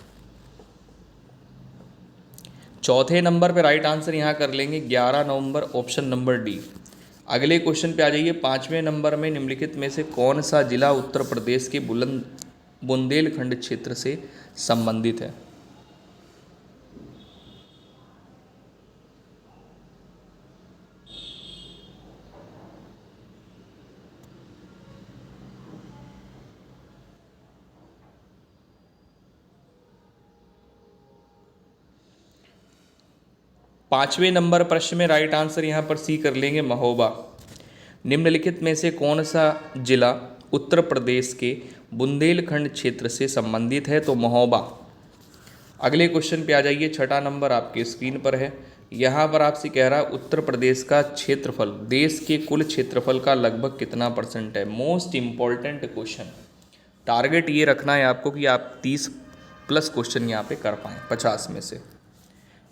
चौथे नंबर पे राइट आंसर यहाँ कर लेंगे 11 नवंबर, ऑप्शन नंबर डी। अगले क्वेश्चन पे आ जाइए। पाँचवें नंबर में निम्नलिखित में से कौन सा जिला उत्तर प्रदेश के बुंदेलखंड क्षेत्र से संबंधित है? पाँचवें नंबर प्रश्न में राइट आंसर यहाँ पर सी कर लेंगे, महोबा। निम्नलिखित में से कौन सा जिला उत्तर प्रदेश के बुंदेलखंड क्षेत्र से संबंधित है? तो महोबा। अगले क्वेश्चन पे आ जाइए। छठा नंबर आपके स्क्रीन पर है। यहाँ पर आपसे कह रहा है उत्तर प्रदेश का क्षेत्रफल देश के कुल क्षेत्रफल का लगभग कितना % है? Most important question. टारगेट ये रखना है आपको कि आप 30+ क्वेश्चन यहाँ पे कर पाएँ 50 में से।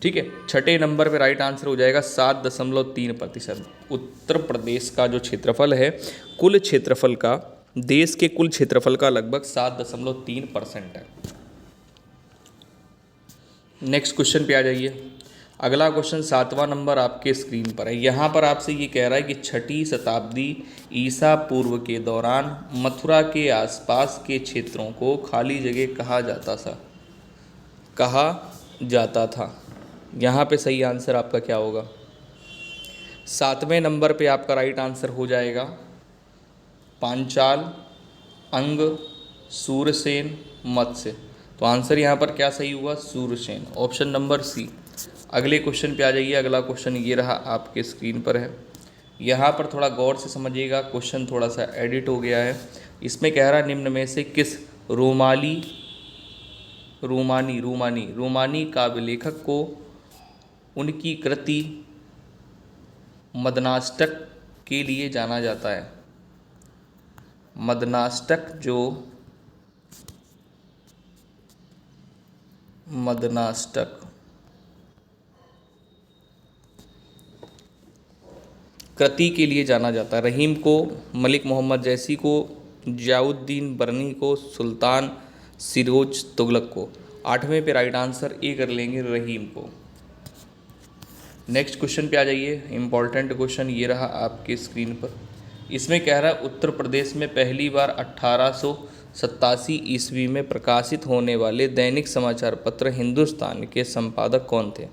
ठीक है, छठे नंबर पे राइट आंसर हो जाएगा 7.3%। उत्तर प्रदेश का जो क्षेत्रफल है, कुल क्षेत्रफल का, देश के कुल क्षेत्रफल का लगभग 7.3% है। नेक्स्ट क्वेश्चन पे आ जाइए। अगला क्वेश्चन 7वां नंबर आपके स्क्रीन पर है। यहाँ पर आपसे ये कह रहा है कि 6ठी शताब्दी ईसा पूर्व के दौरान मथुरा के आसपास के क्षेत्रों को खाली जगह कहा जाता था। यहाँ पे सही आंसर आपका क्या होगा? 7वें नंबर पे आपका राइट आंसर हो जाएगा पांचाल, अंग, सूरसेन, मत्स्य। तो आंसर यहाँ पर क्या सही हुआ? Surasena, option number C. अगले क्वेश्चन पे आ जाइए। अगला क्वेश्चन ये रहा, आपके स्क्रीन पर है। यहाँ पर थोड़ा गौर से समझिएगा, क्वेश्चन थोड़ा सा एडिट हो गया है। इसमें कह रहा है निम्न में से किस रोमानी काव्य लेखक को उनकी कृति मदनाष्टक के लिए जाना जाता है? मदनाष्टक कृति के लिए जाना जाता है। रहीम को, मलिक मोहम्मद जैसी को, जियाउद्दीन बरनी को, सुल्तान सिरोज तुगलक को? 8वें पे राइट आंसर ए कर लेंगे, रहीम को। नेक्स्ट क्वेश्चन पे आ जाइए। इम्पॉर्टेंट क्वेश्चन ये रहा आपके स्क्रीन पर। इसमें कह रहा है उत्तर प्रदेश में पहली बार 1887 ईस्वी में प्रकाशित होने वाले दैनिक समाचार पत्र हिंदुस्तान के संपादक कौन थे?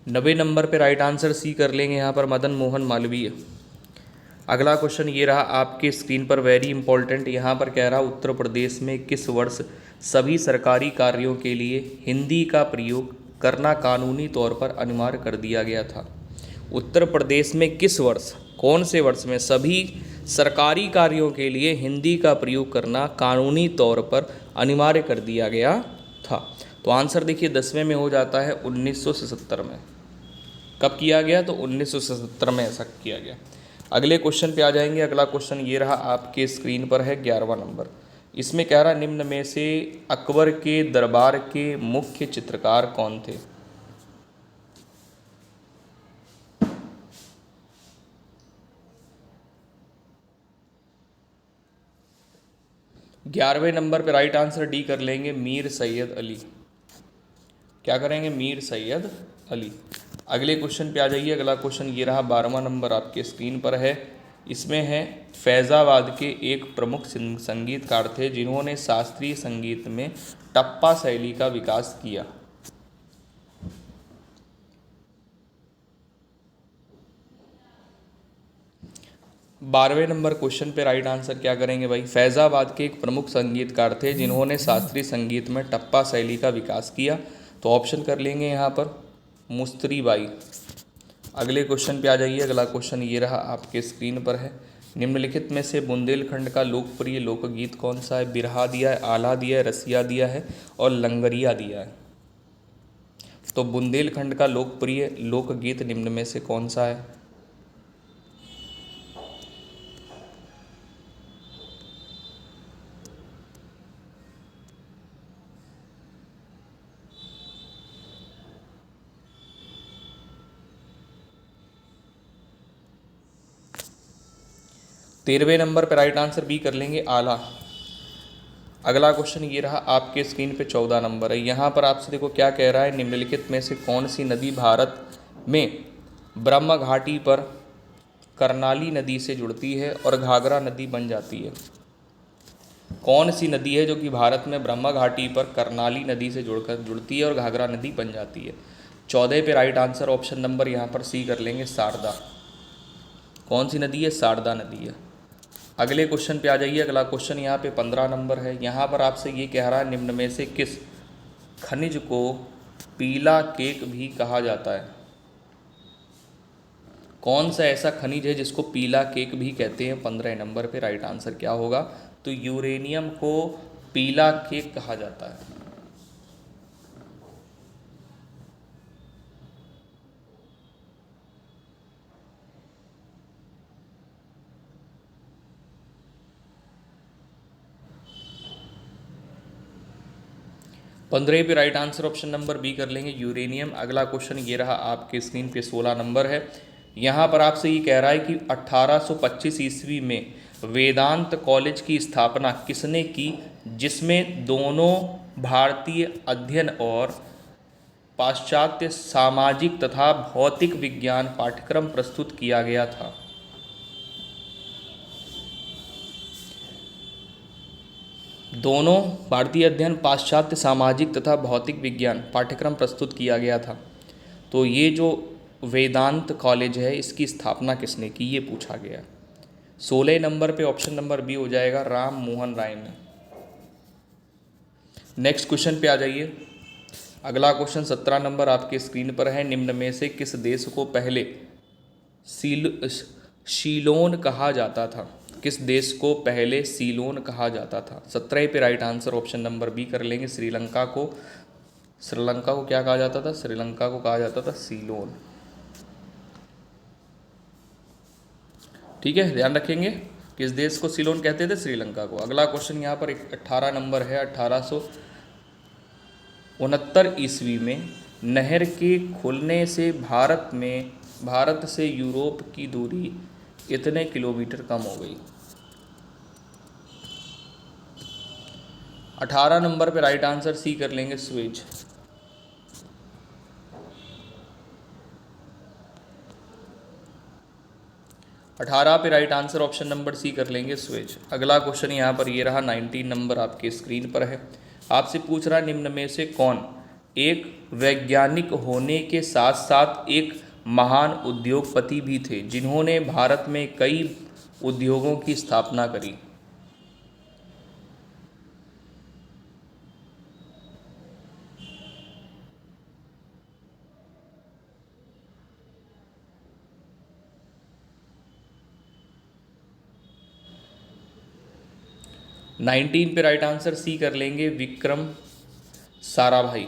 90 नंबर पे राइट आंसर सी कर लेंगे यहाँ पर मदन मोहन मालवीय। अगला क्वेश्चन ये रहा आपके स्क्रीन पर, वेरी इंपॉर्टेंट। यहाँ पर कह रहा उत्तर प्रदेश में किस वर्ष सभी सरकारी कार्यों के लिए हिंदी का प्रयोग करना कानूनी तौर पर अनिवार्य कर दिया गया था। उत्तर प्रदेश में किस वर्ष, कौन से वर्ष में सभी सरकारी कार्यों के लिए हिंदी का प्रयोग करना कानूनी तौर पर अनिवार्य कर दिया गया था। तो आंसर देखिए 10वें में हो जाता है 1977 में। कब किया गया? तो 1977 में ऐसा किया गया। अगले क्वेश्चन पे आ जाएंगे। अगला क्वेश्चन ये रहा आपके स्क्रीन पर है 11वां नंबर। इसमें कह रहा निम्न में से अकबर के दरबार के मुख्य चित्रकार कौन थे? 11वें नंबर पे राइट आंसर डी कर लेंगे, मीर सैयद अली। क्या करेंगे? मीर सैयद अली। अगले क्वेश्चन पे आ जाइए। अगला क्वेश्चन ये रहा 12वां नंबर आपके स्क्रीन पर है। इसमें है फैज़ाबाद के एक प्रमुख संगीतकार थे जिन्होंने शास्त्रीय संगीत में टप्पा शैली का विकास किया। 12वें नंबर क्वेश्चन पे राइट आंसर क्या करेंगे भाई? फैज़ाबाद के एक प्रमुख संगीतकार थे जिन्होंने शास्त्रीय संगीत में टप्पा शैली का विकास किया। तो ऑप्शन कर लेंगे यहाँ पर मुस्तरी बाई। अगले क्वेश्चन पे आ जाइए। अगला क्वेश्चन ये रहा आपके स्क्रीन पर है। निम्नलिखित में से बुंदेलखंड का लोकप्रिय लोकगीत कौन सा है? बिरहा दिया है, आला दिया है, रसिया दिया है और लंगरिया दिया है। तो बुंदेलखंड का लोकप्रिय लोकगीत निम्न में से कौन सा है? तेरहवें नंबर पर राइट आंसर बी कर लेंगे, आला। अगला क्वेश्चन ये रहा आपके स्क्रीन पे 14 नंबर है। यहाँ पर आपसे देखो क्या कह रहा है, निम्नलिखित में से कौन सी नदी भारत में ब्रह्म घाटी पर करनाली नदी से जुड़ती है और घाघरा नदी बन जाती है? कौन सी नदी है जो कि भारत में ब्रह्म घाटी पर करनाली नदी से जुड़ती है और घाघरा नदी बन जाती है? 14 पे राइट आंसर ऑप्शन नंबर यहाँ पर सी कर लेंगे, शारदा। कौन सी नदी है? शारदा नदी है। अगले क्वेश्चन पे आ जाइए। अगला क्वेश्चन यहाँ पे 15 नंबर है। यहाँ पर आपसे ये कह रहा है निम्न में से किस खनिज को पीला केक भी कहा जाता है? कौन सा ऐसा खनिज है जिसको पीला केक भी कहते हैं? 15 नंबर पे राइट आंसर क्या होगा? तो यूरेनियम को पीला केक कहा जाता है। पंद्रह पे right answer option number B कर लेंगे, यूरेनियम। अगला क्वेश्चन ये रहा आपके स्क्रीन पे 16 नंबर है। यहाँ पर आपसे ये कह रहा है कि 1825 ईस्वी में वेदांत कॉलेज की स्थापना किसने की, जिसमें दोनों भारतीय अध्ययन और पाश्चात्य सामाजिक तथा भौतिक विज्ञान पाठ्यक्रम प्रस्तुत किया गया था? दोनों भारतीय अध्ययन, पाश्चात्य सामाजिक तथा भौतिक विज्ञान पाठ्यक्रम प्रस्तुत किया गया था। तो ये जो वेदांत कॉलेज है इसकी स्थापना किसने की, ये पूछा गया। 16 नंबर पे ऑप्शन नंबर बी हो जाएगा, राम मोहन राय ने। नेक्स्ट क्वेश्चन पे आ जाइए। अगला क्वेश्चन 17 नंबर आपके स्क्रीन पर है। निम्न में से किस देश को पहले सीलोन कहा जाता था? किस देश को पहले सीलोन कहा जाता था? 17 पे right answer option number B कर लेंगे, श्रीलंका को। श्रीलंका को क्या कहा जाता था? श्रीलंका को कहा जाता था सीलोन। ठीक है, ध्यान रखेंगे किस देश को सीलोन कहते थे? श्रीलंका को। अगला क्वेश्चन यहाँ पर 18 नंबर है। 1869 ईस्वी में नहर के खुलने से भारत से यूरोप की दूरी कितने किलोमीटर कम हो गई? 18 नंबर पे राइट आंसर सी कर लेंगे, स्वेज। अठारह पे right answer option number C कर लेंगे, स्वेज। अगला क्वेश्चन यहाँ पर ये रहा 19 नंबर आपके स्क्रीन पर है। आपसे पूछ रहा है निम्न में से कौन एक वैज्ञानिक होने के साथ साथ एक महान उद्योगपति भी थे, जिन्होंने भारत में कई उद्योगों की स्थापना करी। नाइनटीन पे राइट आंसर सी कर लेंगे, विक्रम साराभाई।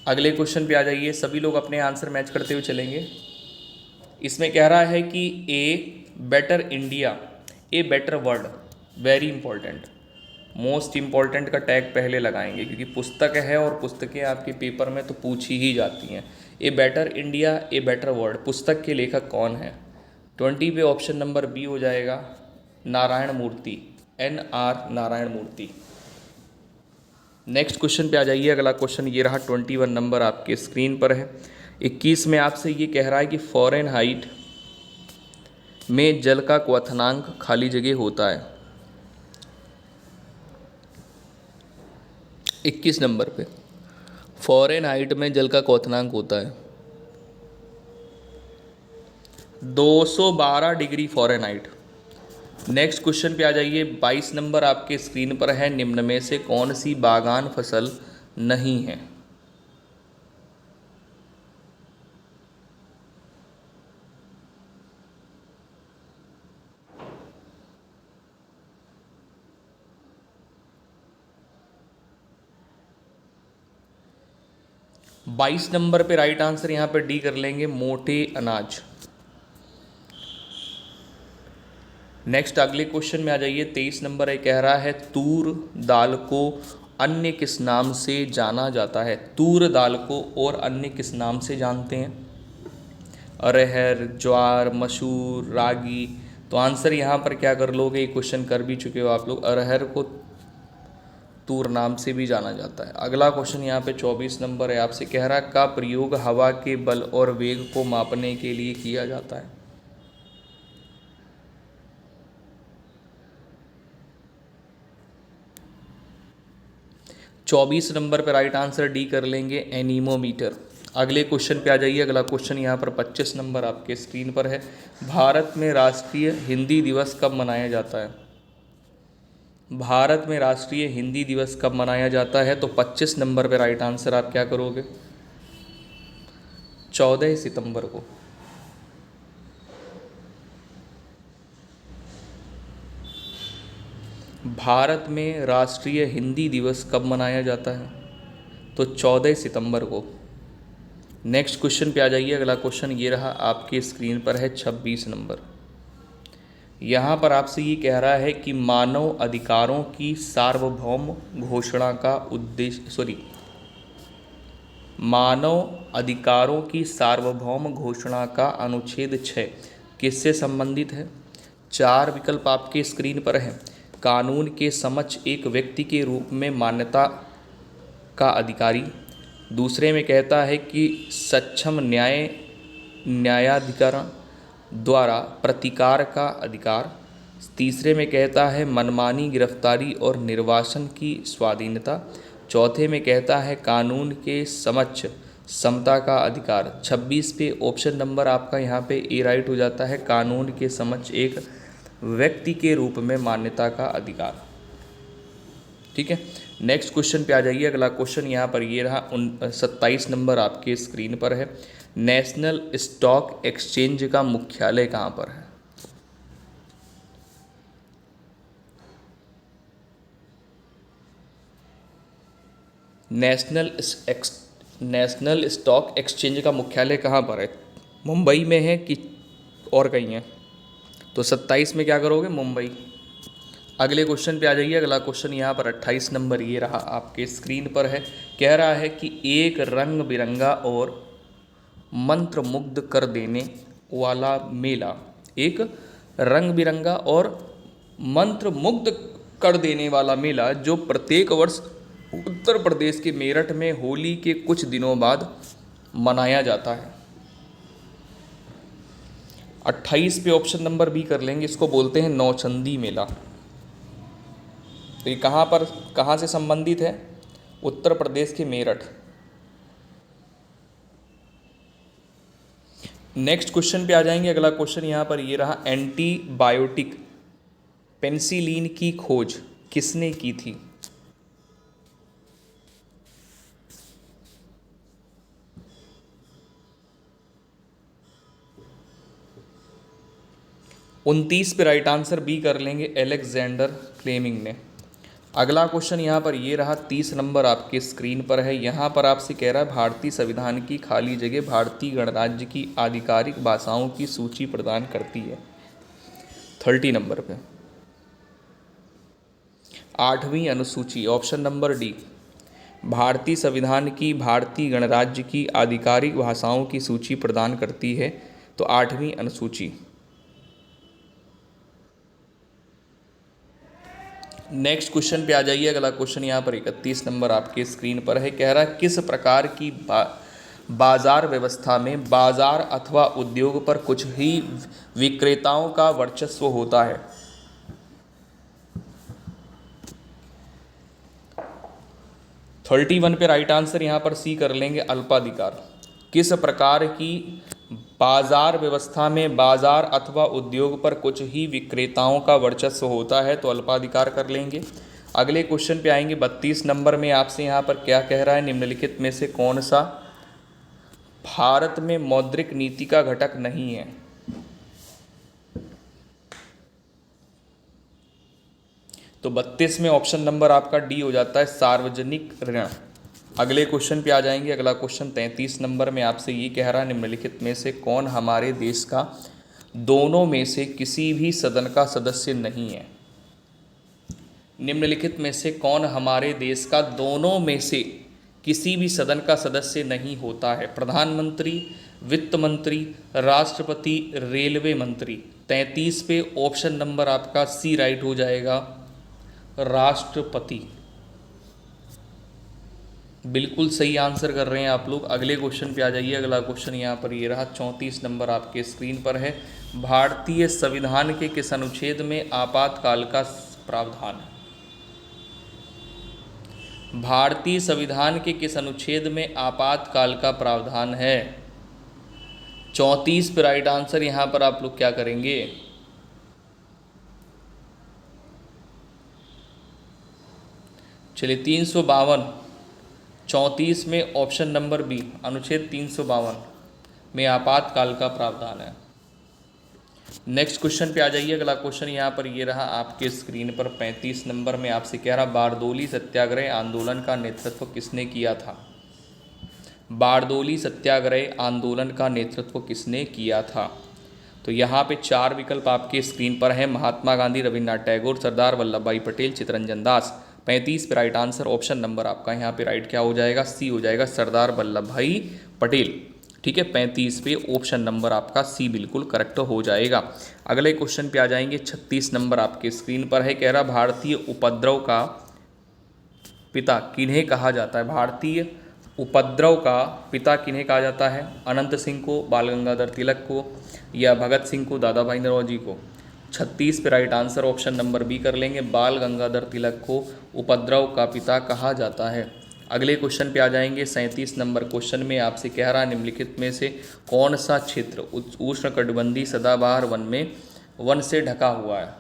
अगले क्वेश्चन पे आ जाइए, सभी लोग अपने आंसर मैच करते हुए चलेंगे। इसमें कह रहा है कि a better India, a better world, very important, most important का टैग पहले लगाएंगे क्योंकि पुस्तक है और पुस्तकें आपके पेपर में तो पूछी ही जाती हैं। A better India, a better world, पुस्तक के लेखक कौन है? 20 पे ऑप्शन नंबर बी हो जाएगा, नारायण मूर्ति, NR नारायण मूर्ति। नेक्स्ट क्वेश्चन पे आ जाइए। अगला क्वेश्चन ये रहा, 21 नंबर आपके स्क्रीन पर है। 21 में आपसे ये कह रहा है कि फ़ारेनहाइट में जल का क्वथनांक खाली जगह होता है। 21 नंबर पे फ़ारेनहाइट में जल का क्वथनांक होता है 212 डिग्री फ़ारेनहाइट। नेक्स्ट क्वेश्चन पे आ जाइए। 22 नंबर आपके स्क्रीन पर है, निम्न में से कौन सी बागान फसल नहीं है? बाईस नंबर पे राइट आंसर यहाँ पे डी कर लेंगे, मोटे अनाज। नेक्स्ट अगले क्वेश्चन में आ जाइए। 23 नंबर है, कह रहा है तूर दाल को अन्य किस नाम से जाना जाता है? तूर दाल को और अन्य किस नाम से जानते हैं? अरहर, ज्वार, मसूर, रागी। तो आंसर यहाँ पर क्या कर लोगे, ये क्वेश्चन कर भी चुके हो आप लोग, अरहर को तूर नाम से भी जाना जाता है। अगला क्वेश्चन यहाँ पे 24 नंबर है, आपसे कह रहा है का प्रयोग हवा के बल और वेग को मापने के लिए किया जाता है? चौबीस नंबर पर राइट आंसर डी कर लेंगे, एनीमोमीटर। अगले क्वेश्चन पे आ जाइए। अगला क्वेश्चन यहाँ पर 25 नंबर आपके स्क्रीन पर है, भारत में राष्ट्रीय हिंदी दिवस कब मनाया जाता है? भारत में राष्ट्रीय हिंदी दिवस कब मनाया जाता है? तो 25 नंबर पे राइट आंसर आप क्या करोगे, 14 सितंबर को। भारत में राष्ट्रीय हिंदी दिवस कब मनाया जाता है? तो 14 सितंबर को। नेक्स्ट क्वेश्चन पे आ जाइए। अगला क्वेश्चन ये रहा, आपके स्क्रीन पर है 26 नंबर। यहाँ पर आपसे ये कह रहा है कि मानव अधिकारों की सार्वभौम घोषणा का उद्देश्य, मानव अधिकारों की सार्वभौम घोषणा का अनुच्छेद 6 किससे संबंधित है? 4 विकल्प आपके स्क्रीन पर हैं। कानून के समक्ष एक व्यक्ति के रूप में मान्यता का अधिकारी, दूसरे में कहता है कि सक्षम न्यायाधिकरण द्वारा प्रतिकार का अधिकार, तीसरे में कहता है मनमानी गिरफ्तारी और निर्वासन की स्वाधीनता, चौथे में कहता है कानून के समक्ष समता का अधिकार। 26 पे ऑप्शन नंबर आपका यहाँ पे ए राइट हो जाता है, कानून के समक्ष एक व्यक्ति के रूप में मान्यता का अधिकार। ठीक है, नेक्स्ट क्वेश्चन पे आ जाइए। अगला क्वेश्चन यहाँ पर ये रहा, 27 नंबर आपके स्क्रीन पर है, नेशनल स्टॉक एक्सचेंज का मुख्यालय कहाँ पर है? नेशनल स्टॉक एक्सचेंज का मुख्यालय कहाँ पर है? मुंबई में है कि और कहीं है? तो 27 में क्या करोगे, मुंबई। अगले क्वेश्चन पे आ जाइए। अगला क्वेश्चन यहाँ पर 28 नंबर ये रहा, आपके स्क्रीन पर है, कह रहा है कि एक रंग बिरंगा और मंत्रमुग्ध कर देने वाला मेला, एक रंग बिरंगा और मंत्रमुग्ध कर देने वाला मेला जो प्रत्येक वर्ष उत्तर प्रदेश के मेरठ में होली के कुछ दिनों बाद मनाया जाता है। 28 पे ऑप्शन नंबर बी कर लेंगे, इसको बोलते हैं नौचंदी मेला। तो ये कहाँ से संबंधित है? उत्तर प्रदेश के मेरठ। नेक्स्ट क्वेश्चन पे आ जाएंगे। अगला क्वेश्चन यहाँ पर ये रहा, एंटीबायोटिक पेनिसिलिन की खोज किसने की थी? उनतीस पे राइट आंसर बी कर लेंगे, एलेक्जेंडर फ्लेमिंग ने। अगला क्वेश्चन यहाँ पर ये रहा, 30 नंबर आपके स्क्रीन पर है। यहाँ पर आपसे कह रहा है भारतीय संविधान की खाली जगह भारतीय गणराज्य की आधिकारिक भाषाओं की सूची प्रदान करती है। 30 नंबर पे 8वीं अनुसूची, ऑप्शन नंबर डी। भारतीय संविधान की भारतीय गणराज्य की आधिकारिक भाषाओं की सूची प्रदान करती है, तो 8वीं अनुसूची। नेक्स्ट क्वेश्चन पे आ जाइए। अगला क्वेश्चन यहाँ पर 31 नंबर आपके स्क्रीन पर है। कह रहा है किस प्रकार की बाजार व्यवस्था में बाजार अथवा उद्योग पर कुछ ही विक्रेताओं का वर्चस्व होता है? थर्टी वन पे राइट आंसर यहाँ पर सी कर लेंगे, अल्पाधिकार। किस प्रकार की बाजार व्यवस्था में बाजार अथवा उद्योग पर कुछ ही विक्रेताओं का वर्चस्व होता है, तो अल्पाधिकार कर लेंगे। अगले क्वेश्चन पे आएंगे। 32 नंबर में आपसे यहाँ पर क्या कह रहा है, निम्नलिखित में से कौन सा भारत में मौद्रिक नीति का घटक नहीं है? तो 32 में ऑप्शन नंबर आपका डी हो जाता है, सार्वजनिक ऋण। अगले क्वेश्चन पे आ जाएंगे। अगला क्वेश्चन 33 नंबर में आपसे ये कह रहा है, निम्नलिखित में से कौन हमारे देश का दोनों में से किसी भी सदन का सदस्य नहीं है? निम्नलिखित में से कौन हमारे देश का दोनों में से किसी भी सदन का सदस्य नहीं होता है? प्रधानमंत्री, वित्त मंत्री, राष्ट्रपति, रेलवे मंत्री। 33 पे ऑप्शन नंबर आपका सी राइट हो जाएगा, राष्ट्रपति। बिल्कुल सही आंसर कर रहे हैं आप लोग। अगले क्वेश्चन पे आ जाइए। अगला क्वेश्चन यहाँ पर ये रहा, 34 नंबर आपके स्क्रीन पर है। भारतीय संविधान के किस अनुच्छेद में आपातकाल का प्रावधान है? भारतीय संविधान के किस अनुच्छेद में आपातकाल का प्रावधान है? 34 पे राइट आंसर यहाँ पर आप लोग क्या करेंगे? चलिए 352, 34 में ऑप्शन नंबर बी, अनुच्छेद 352 में आपातकाल का प्रावधान है। नेक्स्ट क्वेश्चन पे आ जाइए। अगला क्वेश्चन यहाँ पर ये रहा आपके स्क्रीन पर, 35 नंबर में आपसे कह रहा, बारदोली सत्याग्रह आंदोलन का नेतृत्व किसने किया था? बारदोली सत्याग्रह आंदोलन का नेतृत्व किसने किया था? तो यहाँ पे 4 विकल्प आपके स्क्रीन पर हैं, महात्मा गांधी, रविन्द्रनाथ टैगोर, सरदार वल्लभ भाई पटेल, चित्तरंजन दास। 35 पे राइट आंसर ऑप्शन नंबर आपका यहाँ पे राइट क्या हो जाएगा? सी हो जाएगा, सरदार वल्लभ भाई पटेल। ठीक है, 35 पे ऑप्शन नंबर आपका सी बिल्कुल करेक्ट हो जाएगा। अगले क्वेश्चन पे आ जाएंगे। 36 नंबर आपके स्क्रीन पर है। कह रहा, भारतीय उपद्रव का पिता किन्हें कहा जाता है? भारतीय उपद्रव का पिता किन्हें कहा जाता है? अनंत सिंह को, बाल गंगाधर तिलक को, या भगत सिंह को, दादा भाई नौरोजी को? 36 पे right answer option number B कर लेंगे, बाल गंगाधर तिलक को उपद्रव का पिता कहा जाता है। अगले क्वेश्चन पे आ जाएंगे। 37 नंबर क्वेश्चन में आपसे कह रहा, निम्नलिखित में से कौन सा क्षेत्र उष्णकटिबंधीय सदाबहार वन से ढका हुआ है?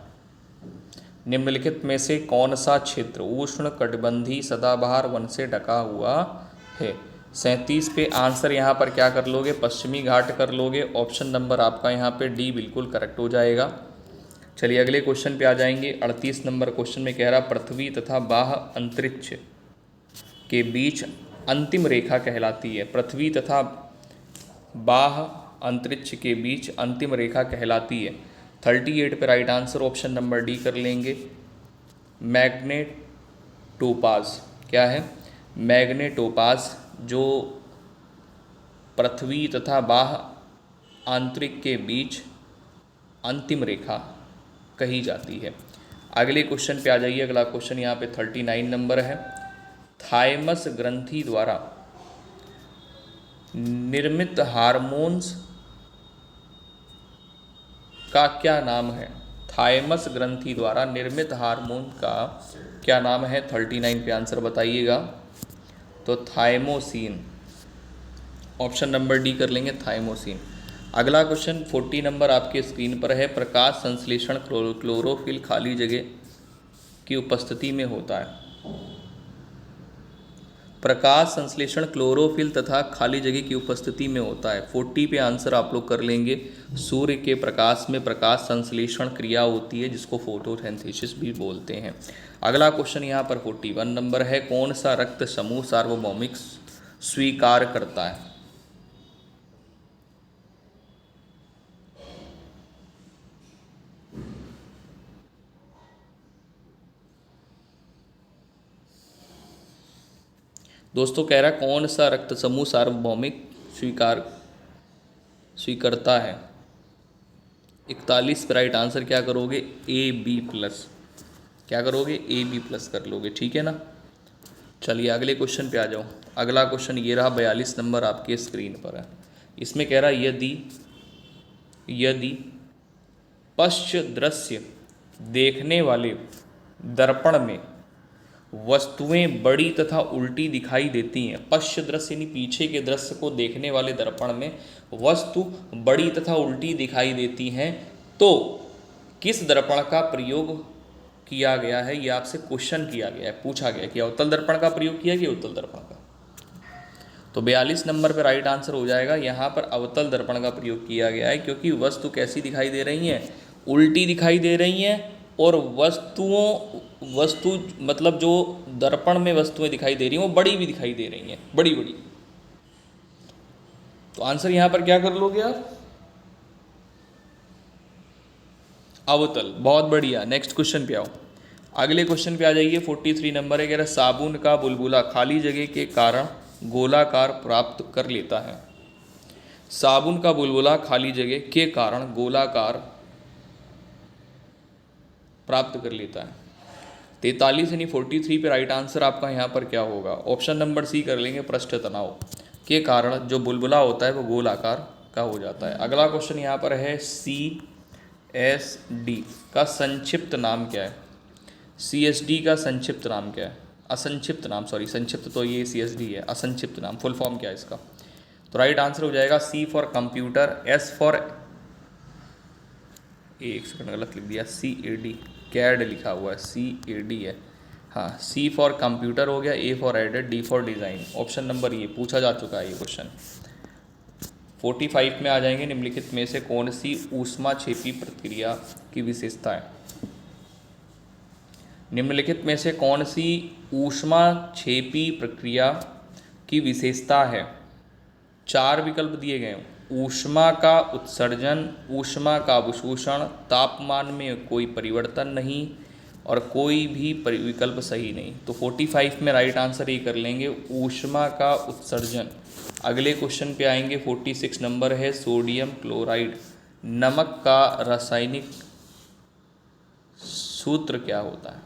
निम्नलिखित में से कौन सा क्षेत्र उष्णकटिबंधीय सदाबहार वन से ढका हुआ है? 37 पे आंसर यहाँ पर क्या कर लोगे? पश्चिमी घाट कर लोगे। ऑप्शन नंबर आपका यहाँ पे डी बिल्कुल करेक्ट हो जाएगा। चलिए अगले क्वेश्चन पे आ जाएंगे। 38 नंबर क्वेश्चन में कह रहा, पृथ्वी तथा बाह्य अंतरिक्ष के बीच अंतिम रेखा कहलाती है? पृथ्वी तथा बाह्य अंतरिक्ष के बीच अंतिम रेखा कहलाती है। 38 पे right answer option number D कर लेंगे, मैग्नेटोपाज। क्या है? मैग्नेटोपाज, जो पृथ्वी तथा बाह्य आंतरिक के बीच अंतिम रेखा कही जाती है। अगले क्वेश्चन पे आ जाइए। अगला क्वेश्चन यहाँ पे 39 नंबर है। थाइमस ग्रंथि द्वारा निर्मित हार्मोन्स का क्या नाम है? थाइमस ग्रंथि द्वारा निर्मित हार्मोन का क्या नाम है? 39 पे आंसर बताइएगा। तो थाइमोसिन, ऑप्शन नंबर डी कर लेंगे, थाइमोसिन। अगला क्वेश्चन 40 नंबर आपके स्क्रीन पर है, प्रकाश संश्लेषण क्लोरोफिल खाली जगह की उपस्थिति में होता है। प्रकाश संश्लेषण क्लोरोफिल तथा खाली जगह की उपस्थिति में होता है। 40 पे आंसर आप लोग कर लेंगे। सूर्य के प्रकाश में प्रकाश संश्लेषण क्रिया होती है जिसको फोटोसिंथेसिस भी बोलते हैं। अगला क्वेश्चन यहाँ पर 41 नंबर है, कौन सा रक्त समूह सार्वभौमिक स्वीकार करता है? दोस्तों कह रहा है कौन सा रक्त समूह सार्वभौमिक स्वीकारता है। 41 पे राइट आंसर क्या करोगे? AB+। क्या करोगे? AB+ कर लोगे, ठीक है ना। चलिए अगले क्वेश्चन पे आ जाओ। अगला क्वेश्चन ये रहा 42 नंबर आपके स्क्रीन पर है। इसमें कह रहा है यदि पश्च दृश्य देखने वाले दर्पण में वस्तुएं बड़ी तथा उल्टी दिखाई देती हैं। पश्च दृश्य यानी पीछे के दृश्य को देखने वाले दर्पण में वस्तु बड़ी तथा उल्टी दिखाई देती हैं तो किस दर्पण का प्रयोग किया गया है? ये आपसे क्वेश्चन किया गया है, पूछा गया कि अवतल दर्पण का प्रयोग किया कि उत्तल दर्पण का। तो 42 नंबर पर राइट आंसर हो जाएगा, यहाँ पर अवतल दर्पण का प्रयोग किया गया है क्योंकि वस्तु कैसी दिखाई दे रही हैं? उल्टी दिखाई दे रही हैं। और वस्तु मतलब जो दर्पण में वस्तुएं दिखाई दे रही हैं वो बड़ी भी दिखाई दे रही हैं, बड़ी बड़ी। तो आंसर यहाँ पर क्या कर लोगे आप? अवतल। बहुत बढ़िया। नेक्स्ट क्वेश्चन पे आओ। अगले क्वेश्चन पे आ जाइए। 43 नंबर है, कह रहा साबुन का बुलबुला खाली जगह के कारण गोलाकार प्राप्त कर लेता है। साबुन का बुलबुला खाली जगह के कारण गोलाकार प्राप्त कर लेता है। 43 यानी 43 पे राइट आंसर आपका यहाँ पर क्या होगा? ऑप्शन नंबर सी कर लेंगे, पृष्ठ तनाव के कारण जो बुलबुला होता है वो गोल आकार का हो जाता है। अगला क्वेश्चन यहाँ पर है, CSD का संक्षिप्त नाम क्या है? CSD का संक्षिप्त नाम क्या है? असंक्षिप्त नाम, सॉरी, संक्षिप्त तो ये CSD है, असंक्षिप्त नाम फुल फॉर्म क्या है इसका? तो राइट आंसर हो जाएगा C for computer, S for, एक सेकंड गलत लिख दिया, CAD लिखा हुआ है, CAD है, हाँ। C फॉर कंप्यूटर हो गया, A for edit, D for design. Option number ये पूछा जा चुका है ये क्वेश्चन। 45 में आ जाएंगे, निम्नलिखित में से कौन सी ऊष्माक्षेपी प्रक्रिया की विशेषता है? निम्नलिखित में से कौन सी ऊष्माक्षेपी प्रक्रिया की विशेषता है? 4 विकल्प दिए गए हैं। ऊष्मा का उत्सर्जन, ऊष्मा का अवशोषण, तापमान में कोई परिवर्तन नहीं और कोई भी विकल्प सही नहीं। तो 45 में राइट आंसर ये कर लेंगे, ऊष्मा का उत्सर्जन। अगले क्वेश्चन पे आएंगे। 46 नंबर है, सोडियम क्लोराइड नमक का रासायनिक सूत्र क्या होता है?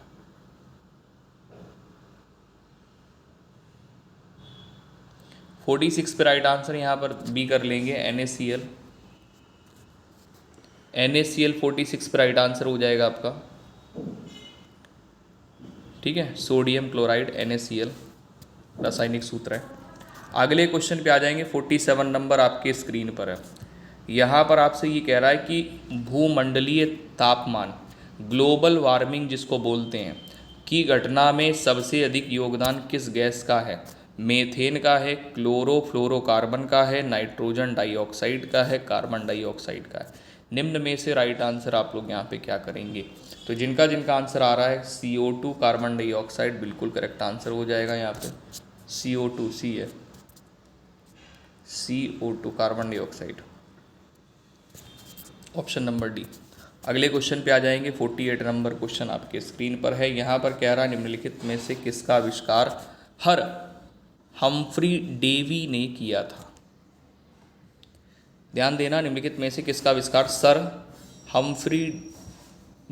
तो 46 पे राइट आंसर यहाँ पर बी कर लेंगे, NaCl। 46 पे राइट आंसर हो जाएगा आपका, ठीक है। सोडियम क्लोराइड NaCl रासायनिक सूत्र है। अगले क्वेश्चन पे आ जाएंगे। 47 नंबर आपके स्क्रीन पर है। यहाँ पर आपसे ये कह रहा है कि भूमंडलीय तापमान, ग्लोबल वार्मिंग जिसको बोलते हैं, की घटना में सबसे अधिक योगदान किस गैस का है? मीथेन का है, क्लोरोफ्लोरोकार्बन का है, नाइट्रोजन डाइऑक्साइड का है, कार्बन डाइऑक्साइड का है। निम्न में से राइट आंसर आप लोग यहाँ पे क्या करेंगे? तो जिनका जिनका आंसर आ रहा है CO2 कार्बन डाइऑक्साइड बिल्कुल करेक्ट आंसर हो जाएगा। यहाँ पे CO2 C है, CO2 carbon dioxide, option number D. अगले क्वेश्चन पे आ जाएंगे। 48 नंबर क्वेश्चन आपके स्क्रीन पर है। यहाँ पर कह रहा है निम्नलिखित में से किसका आविष्कार हम्फ्री डेवी ने किया था? ध्यान देना, निम्नलिखित में से किसका आविष्कार सर हम्फ्री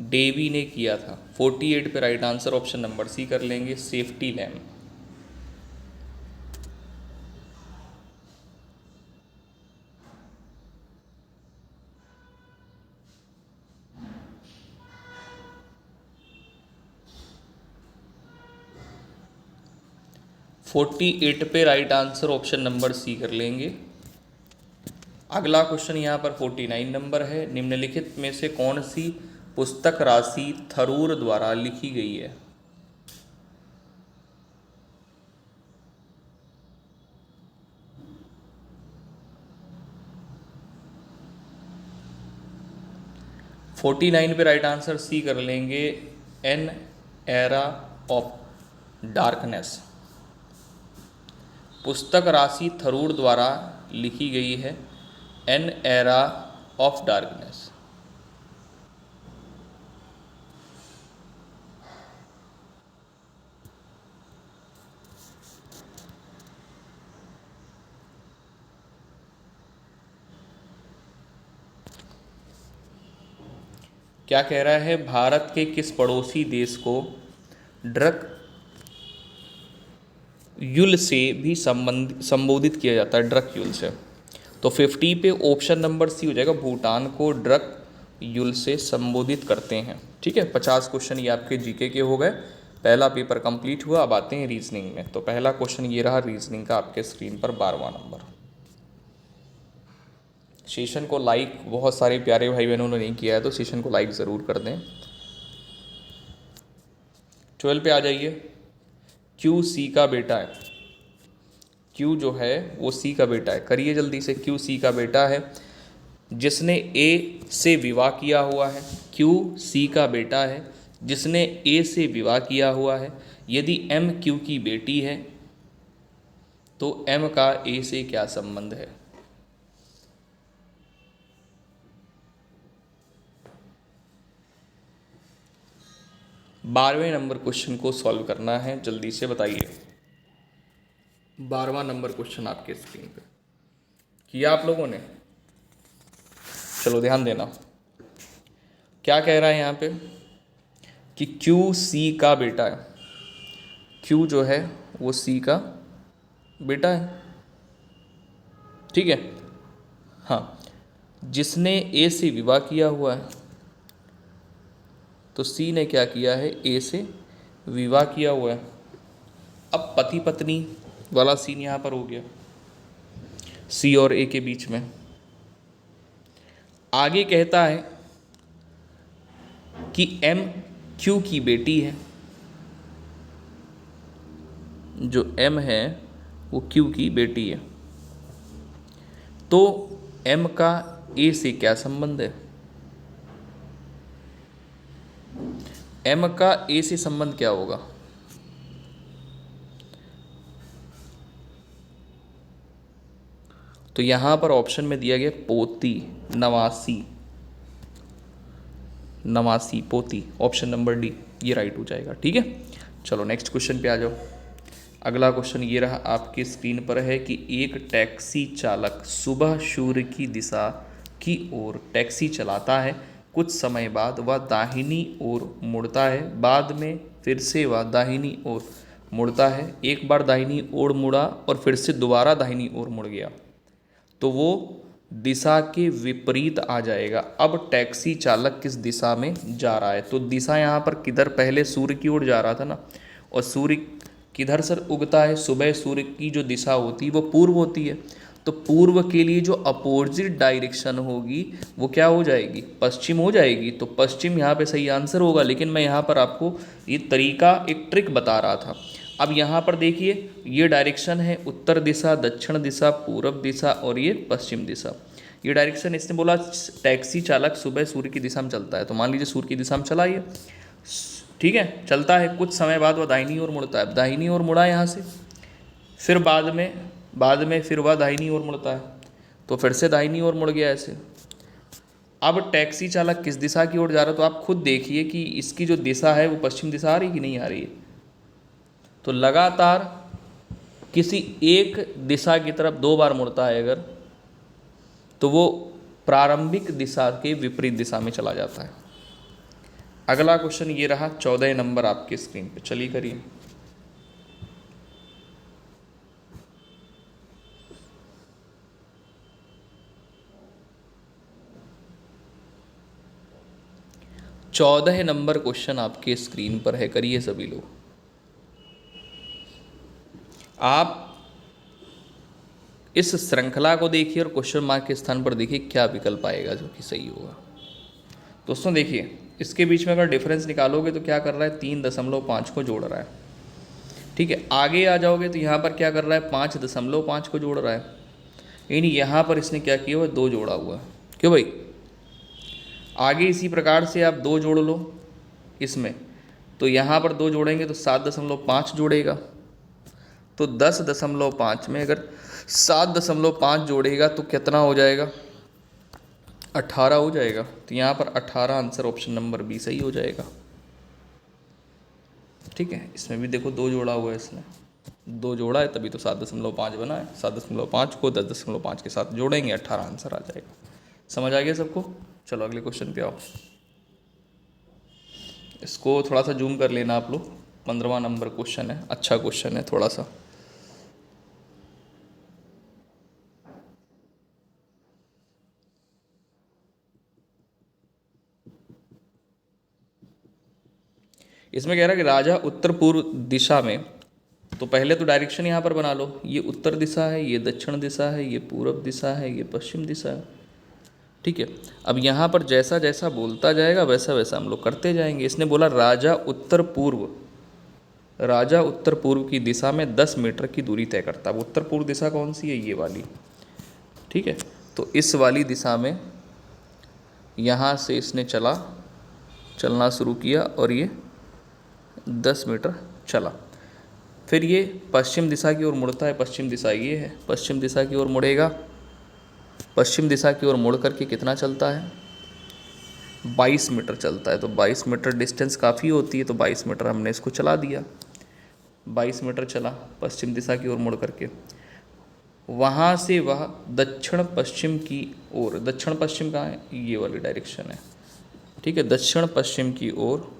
डेवी ने किया था? 48 पे right answer option number C कर लेंगे, सेफ्टी लैम्प। पे right answer option number C कर लेंगे, अगला क्वेश्चन यहाँ पर 49 नंबर है। निम्नलिखित में से कौन सी पुस्तक राशि थरूर द्वारा लिखी गई है? फोर्टी नाइन पे राइट आंसर सी कर लेंगे, एन एरा ऑफ डार्कनेस। पुस्तक राशि थरूर द्वारा लिखी गई है, एन एरा ऑफ डार्कनेस। क्या कह रहा है, भारत के किस पड़ोसी देश को ड्रग युल से भी संबोधित किया जाता है, ड्रग युल से? तो 50 पे ऑप्शन नंबर सी हो जाएगा, भूटान को ड्रग युल से संबोधित करते हैं। ठीक है, 50 क्वेश्चन ये आपके जीके के हो गए। पहला पेपर कंप्लीट हुआ। अब आते हैं रीजनिंग में। तो पहला क्वेश्चन ये रहा रीजनिंग का आपके स्क्रीन पर, 12वां नंबर। सेशन को लाइक बहुत सारे प्यारे भाई बहनों ने नहीं किया है, तो सेशन को लाइक ज़रूर कर दें। 12 पे आ जाइए। क्यू सी का बेटा है। क्यू जो है वो सी का बेटा है। करिए जल्दी से। क्यू सी का बेटा है जिसने ए से विवाह किया हुआ है। क्यू सी का बेटा है जिसने ए से विवाह किया हुआ है। यदि एम क्यू की बेटी है तो एम का ए से क्या संबंध है? बारहवें नंबर क्वेश्चन को सॉल्व करना है, जल्दी से बताइए। 12वां नंबर क्वेश्चन आपके स्क्रीन पे किया आप लोगों ने? चलो ध्यान देना। क्या कह रहा है यहाँ पे कि क्यू सी का बेटा है। क्यू जो है वो सी का बेटा है। ठीक है, हाँ। जिसने ए से विवाह किया हुआ है, तो सी ने क्या किया है, ए से विवाह किया हुआ है। अब पति पत्नी वाला सीन यहाँ पर हो गया, सी और ए के बीच में। आगे कहता है कि एम क्यू की बेटी है। जो एम है वो क्यू की बेटी है। तो एम का ए से क्या संबंध है? एम का ए से संबंध क्या होगा? तो यहां पर ऑप्शन में दिया गया पोती, नवासी। नवासी, पोती। ऑप्शन नंबर डी ये राइट हो जाएगा। ठीक है, चलो नेक्स्ट क्वेश्चन पे आ जाओ। अगला क्वेश्चन ये रहा आपकी स्क्रीन पर है कि एक टैक्सी चालक सुबह सूर्य की दिशा की ओर टैक्सी चलाता है। कुछ समय बाद वह दाहिनी ओर मुड़ता है, बाद में फिर से वह दाहिनी ओर मुड़ता है। एक बार दाहिनी ओर मुड़ा और फिर से दोबारा दाहिनी ओर मुड़ गया, तो वो दिशा के विपरीत आ जाएगा। अब टैक्सी चालक किस दिशा में जा रहा है? तो दिशा यहाँ पर किधर, पहले सूर्य की ओर जा रहा था ना, और सूर्य किधर से उगता है? सुबह सूर्य की जो दिशा होती है वो पूर्व होती है। तो पूर्व के लिए जो अपोजिट डायरेक्शन होगी वो क्या हो जाएगी? पश्चिम हो जाएगी। तो पश्चिम यहाँ पे सही आंसर होगा। लेकिन मैं यहाँ पर आपको ये तरीका, एक ट्रिक बता रहा था। अब यहाँ पर देखिए, ये डायरेक्शन है उत्तर दिशा, दक्षिण दिशा, पूर्व दिशा और ये पश्चिम दिशा। ये डायरेक्शन इसने बोला टैक्सी चालक सुबह सूर्य की दिशा में चलता है, तो मान लीजिए सूर्य की दिशा में चला ये। ठीक है, चलता है। कुछ समय बाद वह दाहिनी ओर मुड़ता है। दाहिनी ओर मुड़ा यहाँ से, फिर बाद में फिर वह दाहिनी ओर मुड़ता है, तो फिर से दाहिनी ओर मुड़ गया ऐसे। अब टैक्सी चालक किस दिशा की ओर जा रहा है? तो आप खुद देखिए कि इसकी जो दिशा है वो पश्चिम दिशा आ रही कि नहीं आ रही है। तो लगातार किसी एक दिशा की तरफ 2 बार मुड़ता है अगर, तो वो प्रारंभिक दिशा के विपरीत दिशा में चला जाता है। अगला क्वेश्चन ये रहा 14 नंबर आपके स्क्रीन पे, चलिए करिए। चौदह नंबर क्वेश्चन आपके स्क्रीन पर है, करिए सभी लोग। आप इस श्रृंखला को देखिए और क्वेश्चन मार्क के स्थान पर देखिए क्या विकल्प आएगा जो कि सही होगा। दोस्तों देखिए, इसके बीच में अगर डिफरेंस निकालोगे तो क्या कर रहा है, 3.5 को जोड़ रहा है। ठीक है, आगे आ जाओगे तो यहाँ पर क्या कर रहा है, 5.5 को जोड़ रहा है। यानी यहाँ पर इसने क्या किया हुआ है, 2 जोड़ा हुआ है। क्यों भाई, आगे इसी प्रकार से आप 2 जोड़ लो इसमें, तो यहाँ पर 2 जोड़ेंगे तो 7.5 जोड़ेगा। तो 10.5 में अगर 7.5 जोड़ेगा तो कितना हो जाएगा, 18 हो जाएगा। तो यहाँ पर 18 आंसर ऑप्शन नंबर बी सही हो जाएगा। ठीक है, इसमें भी देखो 2 जोड़ा हुआ है, इसने 2 जोड़ा है तभी तो 7.5 बना है। 7.5 को 10.5 के साथ जोड़ेंगे, 18 आंसर आ जाएगा। समझ आ गया सबको? चलो अगले क्वेश्चन पे आओ। इसको थोड़ा सा जूम कर लेना आप लोग। 15वां नंबर क्वेश्चन है, अच्छा क्वेश्चन है थोड़ा सा। इसमें कह रहा है कि राजा उत्तर पूर्व दिशा में, तो पहले तो डायरेक्शन यहाँ पर बना लो। ये उत्तर दिशा है, ये दक्षिण दिशा है, ये पूर्व दिशा है, ये पश्चिम दिशा है। ठीक है, अब यहाँ पर जैसा जैसा बोलता जाएगा वैसा वैसा हम लोग करते जाएंगे। इसने बोला राजा उत्तर पूर्व की दिशा में 10 मीटर की दूरी तय करता है। उत्तर पूर्व दिशा कौन सी है, ये वाली। ठीक है, तो इस वाली दिशा में यहाँ से इसने चलना शुरू किया और ये 10 मीटर चला। फिर ये पश्चिम दिशा की ओर मुड़ता है। पश्चिम दिशा ये है, पश्चिम दिशा की ओर मुड़ेगा। पश्चिम दिशा की ओर मुड़ करके कितना चलता है, 22 मीटर चलता है। तो 22 मीटर डिस्टेंस काफ़ी होती है, तो 22 मीटर हमने इसको चला दिया। 22 मीटर चला पश्चिम दिशा की ओर मुड़ करके। वहाँ से वह दक्षिण पश्चिम की ओर, दक्षिण पश्चिम कहाँ है, ये वाली डायरेक्शन है। ठीक है, दक्षिण पश्चिम की ओर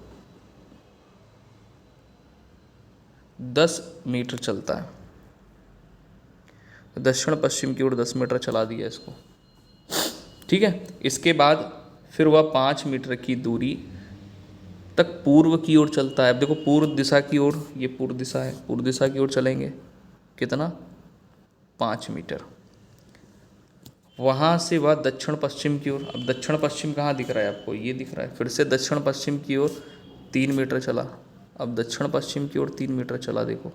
10 मीटर चलता है। दक्षिण पश्चिम की ओर 10 मीटर चला दिया इसको। ठीक है, इसके बाद फिर वह 5 मीटर की दूरी तक पूर्व की ओर चलता है। अब देखो पूर्व दिशा की ओर, ये पूर्व दिशा है, पूर्व दिशा की ओर चलेंगे कितना, 5 मीटर। वहाँ से वह दक्षिण पश्चिम की ओर, अब दक्षिण पश्चिम कहाँ दिख रहा है आपको, ये दिख रहा है। फिर से दक्षिण पश्चिम की ओर 3 मीटर चला। अब दक्षिण पश्चिम की ओर 3 मीटर चला देखो।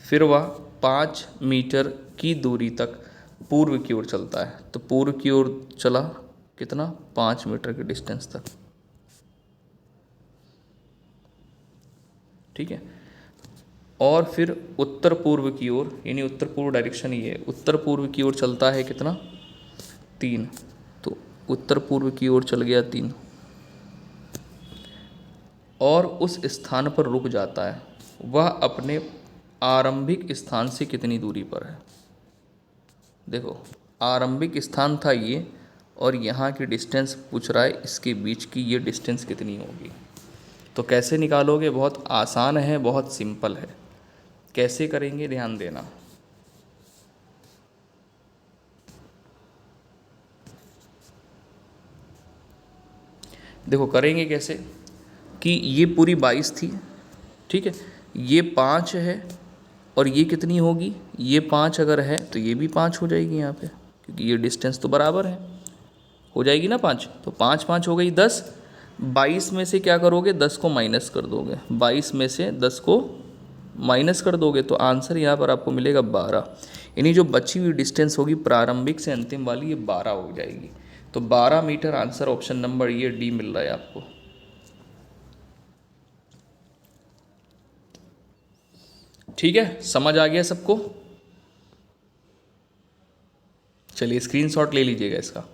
फिर वह 5 मीटर की दूरी तक पूर्व की ओर चलता है। तो पूर्व की ओर चला कितना, 5 मीटर के डिस्टेंस तक। ठीक है, और फिर उत्तर पूर्व की ओर, यानी उत्तर पूर्व डायरेक्शन ये है, उत्तर पूर्व की ओर चलता है कितना, 3। तो उत्तर पूर्व की ओर चल गया 3 और उस स्थान पर रुक जाता है। वह अपने आरंभिक स्थान से कितनी दूरी पर है। देखो आरंभिक स्थान था ये, और यहाँ की डिस्टेंस पूछ रहा है, इसके बीच की ये डिस्टेंस कितनी होगी। तो कैसे निकालोगे, बहुत आसान है, बहुत सिंपल है। कैसे करेंगे ध्यान देना। देखो करेंगे कैसे कि ये पूरी 22 थी। ठीक है, ये 5 है और ये कितनी होगी, ये 5 अगर है तो ये भी 5 हो जाएगी यहाँ पे, क्योंकि ये डिस्टेंस तो बराबर है, हो जाएगी ना 5। तो 5 5 हो गई 10। 22 में से क्या करोगे, 10 को माइनस कर दोगे। 22 में से 10 को माइनस कर दोगे तो आंसर यहाँ पर आपको मिलेगा 12। यानी जो बची हुई डिस्टेंस होगी प्रारंभिक से अंतिम वाली, ये 12 हो जाएगी। तो 12 मीटर आंसर ऑप्शन नंबर ये डी मिल रहा है आपको। ठीक है, समझ आ गया सबको? चलिए स्क्रीनशॉट ले लीजिएगा इसका।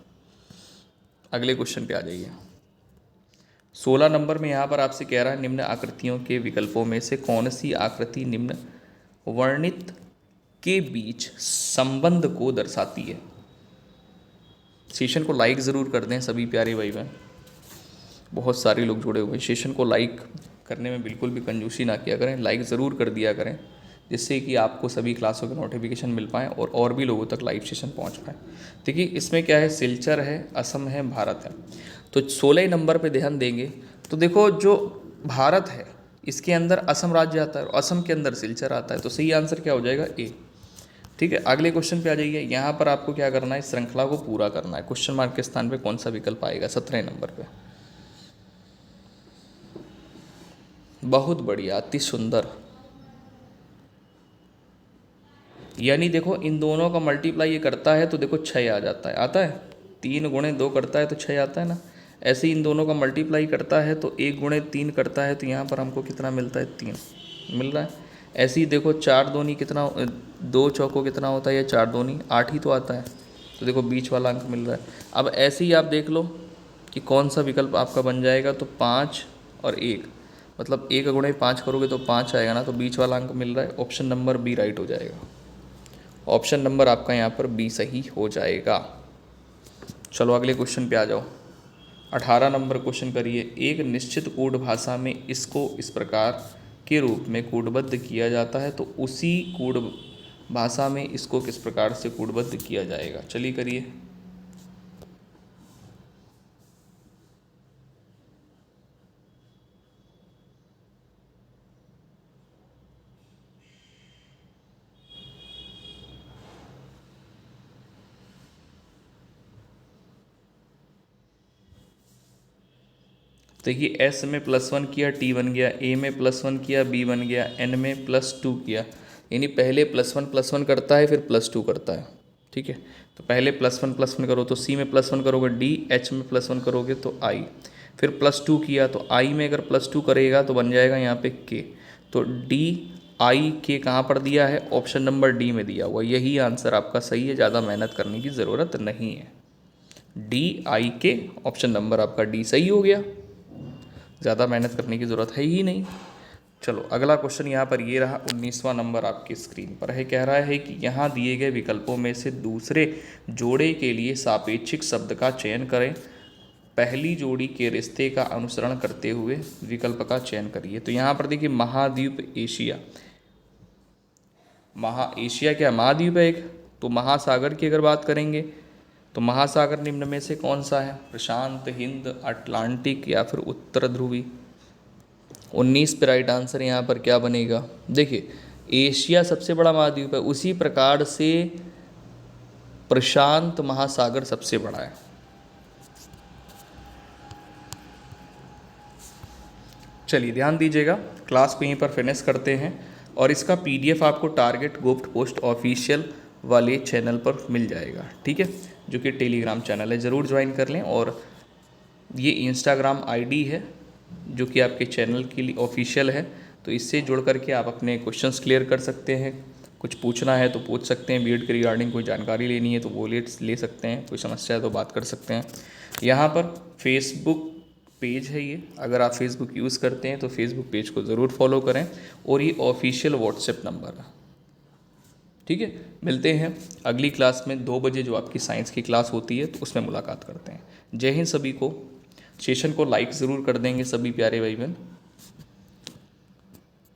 अगले क्वेश्चन पे आ जाइए। 16 नंबर में यहाँ पर आपसे कह रहा है, निम्न आकृतियों के विकल्पों में से कौन सी आकृति निम्न वर्णित के बीच संबंध को दर्शाती है। सेशन को लाइक ज़रूर कर दें सभी प्यारे भाई बहन, बहुत सारे लोग जुड़े हुए हैं। सेशन को लाइक करने में बिल्कुल भी कंजूसी ना किया करें, लाइक ज़रूर कर दिया करें, जिससे कि आपको सभी क्लासों के नोटिफिकेशन मिल पाएँ और भी लोगों तक लाइव सेशन पहुंच पाए। देखिए इसमें क्या है, सिलचर है, असम है, भारत है। तो 16 नंबर पे ध्यान देंगे तो देखो जो भारत है इसके अंदर असम राज्य आता है और असम के अंदर सिलचर आता है। तो सही आंसर क्या हो जाएगा, ए। ठीक है, अगले क्वेश्चन पे आ जाइए। यहाँ पर आपको क्या करना है, श्रृंखला को पूरा करना है। क्वेश्चन मार्क के स्थान पे कौन सा विकल्प आएगा 17 नंबर पे। बहुत बढ़िया, अति सुंदर। यानी देखो इन दोनों का मल्टीप्लाई ये करता है तो देखो 6 आ जाता है, आता है 3 गुणे 2 करता है तो 6 आता है ना। ऐसे ही इन दोनों का मल्टीप्लाई करता है तो 1 गुणे 3 करता है तो यहाँ पर हमको कितना मिलता है, 3 मिल रहा है। ऐसे ही देखो 4 दूनी कितना, 2 चौको कितना होता है, या 4 दूनी 8 ही तो आता है, तो देखो बीच वाला अंक मिल रहा है। अब ऐसे ही आप देख लो कि कौन सा विकल्प आपका बन जाएगा, तो 5 और 1, मतलब 1 गुणे 5 करोगे तो 5 आएगा ना, तो बीच वाला अंक मिल रहा है। ऑप्शन नंबर बी राइट हो जाएगा। ऑप्शन नंबर आपका यहाँ पर बी सही हो जाएगा। चलो अगले क्वेश्चन पे आ जाओ। 18 नंबर क्वेश्चन करिए। एक निश्चित कोड भाषा में इसको इस प्रकार के रूप में कोडबद्ध किया जाता है, तो उसी कोड भाषा में इसको किस प्रकार से कोडबद्ध किया जाएगा। चलिए करिए। देखिए एस में +1 किया, टी बन गया, ए में +1 किया, बी बन गया, एन में +2 किया। यानी पहले +1 करता है, फिर +2 करता है। ठीक है, तो पहले +1 करो तो सी में +1 करोगे डी, एच में +1 करोगे तो आई, फिर +2 किया तो आई में अगर +2 करेगा तो बन जाएगा यहाँ पे के। तो डी आई के कहाँ पर दिया है, ऑप्शन नंबर डी में दिया हुआ। यही आंसर आपका सही है, ज़्यादा मेहनत करने की ज़रूरत नहीं है। डी आई के, ऑप्शन नंबर आपका डी सही हो गया, ज़्यादा मेहनत करने की ज़रूरत है ही नहीं। चलो अगला क्वेश्चन यहाँ पर ये रहा, 19वां नंबर आपकी स्क्रीन पर है। कह रहा है कि यहाँ दिए गए विकल्पों में से दूसरे जोड़े के लिए सापेक्षिक शब्द का चयन करें। पहली जोड़ी के रिश्ते का अनुसरण करते हुए विकल्प का चयन करिए। तो यहाँ पर देखिए महाद्वीप एशिया, एशिया क्या महाद्वीप है एक, तो महासागर की अगर बात करेंगे तो महासागर निम्न में से कौन सा है, प्रशांत, हिंद, अटलांटिक या फिर उत्तर ध्रुवी। 19 पे राइट आंसर यहाँ पर क्या बनेगा, देखिए एशिया सबसे बड़ा महाद्वीप है, उसी प्रकार से प्रशांत महासागर सबसे बड़ा है। चलिए ध्यान दीजिएगा, क्लास को यहीं पर फिनिश करते हैं और इसका पीडीएफ आपको टारगेट गुप्त पोस्ट ऑफिशियल वाले चैनल पर मिल जाएगा। ठीक है, जो कि टेलीग्राम चैनल है, ज़रूर ज्वाइन कर लें। और ये इंस्टाग्राम आईडी है जो कि आपके चैनल के लिए ऑफिशियल है, तो इससे जुड़ करके आप अपने क्वेश्चंस क्लियर कर सकते हैं। कुछ पूछना है तो पूछ सकते हैं, बीएड के रिगार्डिंग कोई जानकारी लेनी है तो वो ले सकते हैं, कोई समस्या है तो बात कर सकते हैं। यहाँ पर फेसबुक पेज है ये, अगर आप फेसबुक यूज़ करते हैं तो फेसबुक पेज को ज़रूर फॉलो करें, और ये ऑफिशियल व्हाट्सएप नंबर है। ठीक है, मिलते हैं अगली क्लास में 2 बजे, जो आपकी साइंस की क्लास होती है, तो उसमें मुलाकात करते हैं। जय हिंद सभी को। सेशन को लाइक ज़रूर कर देंगे सभी प्यारे भाई बहन।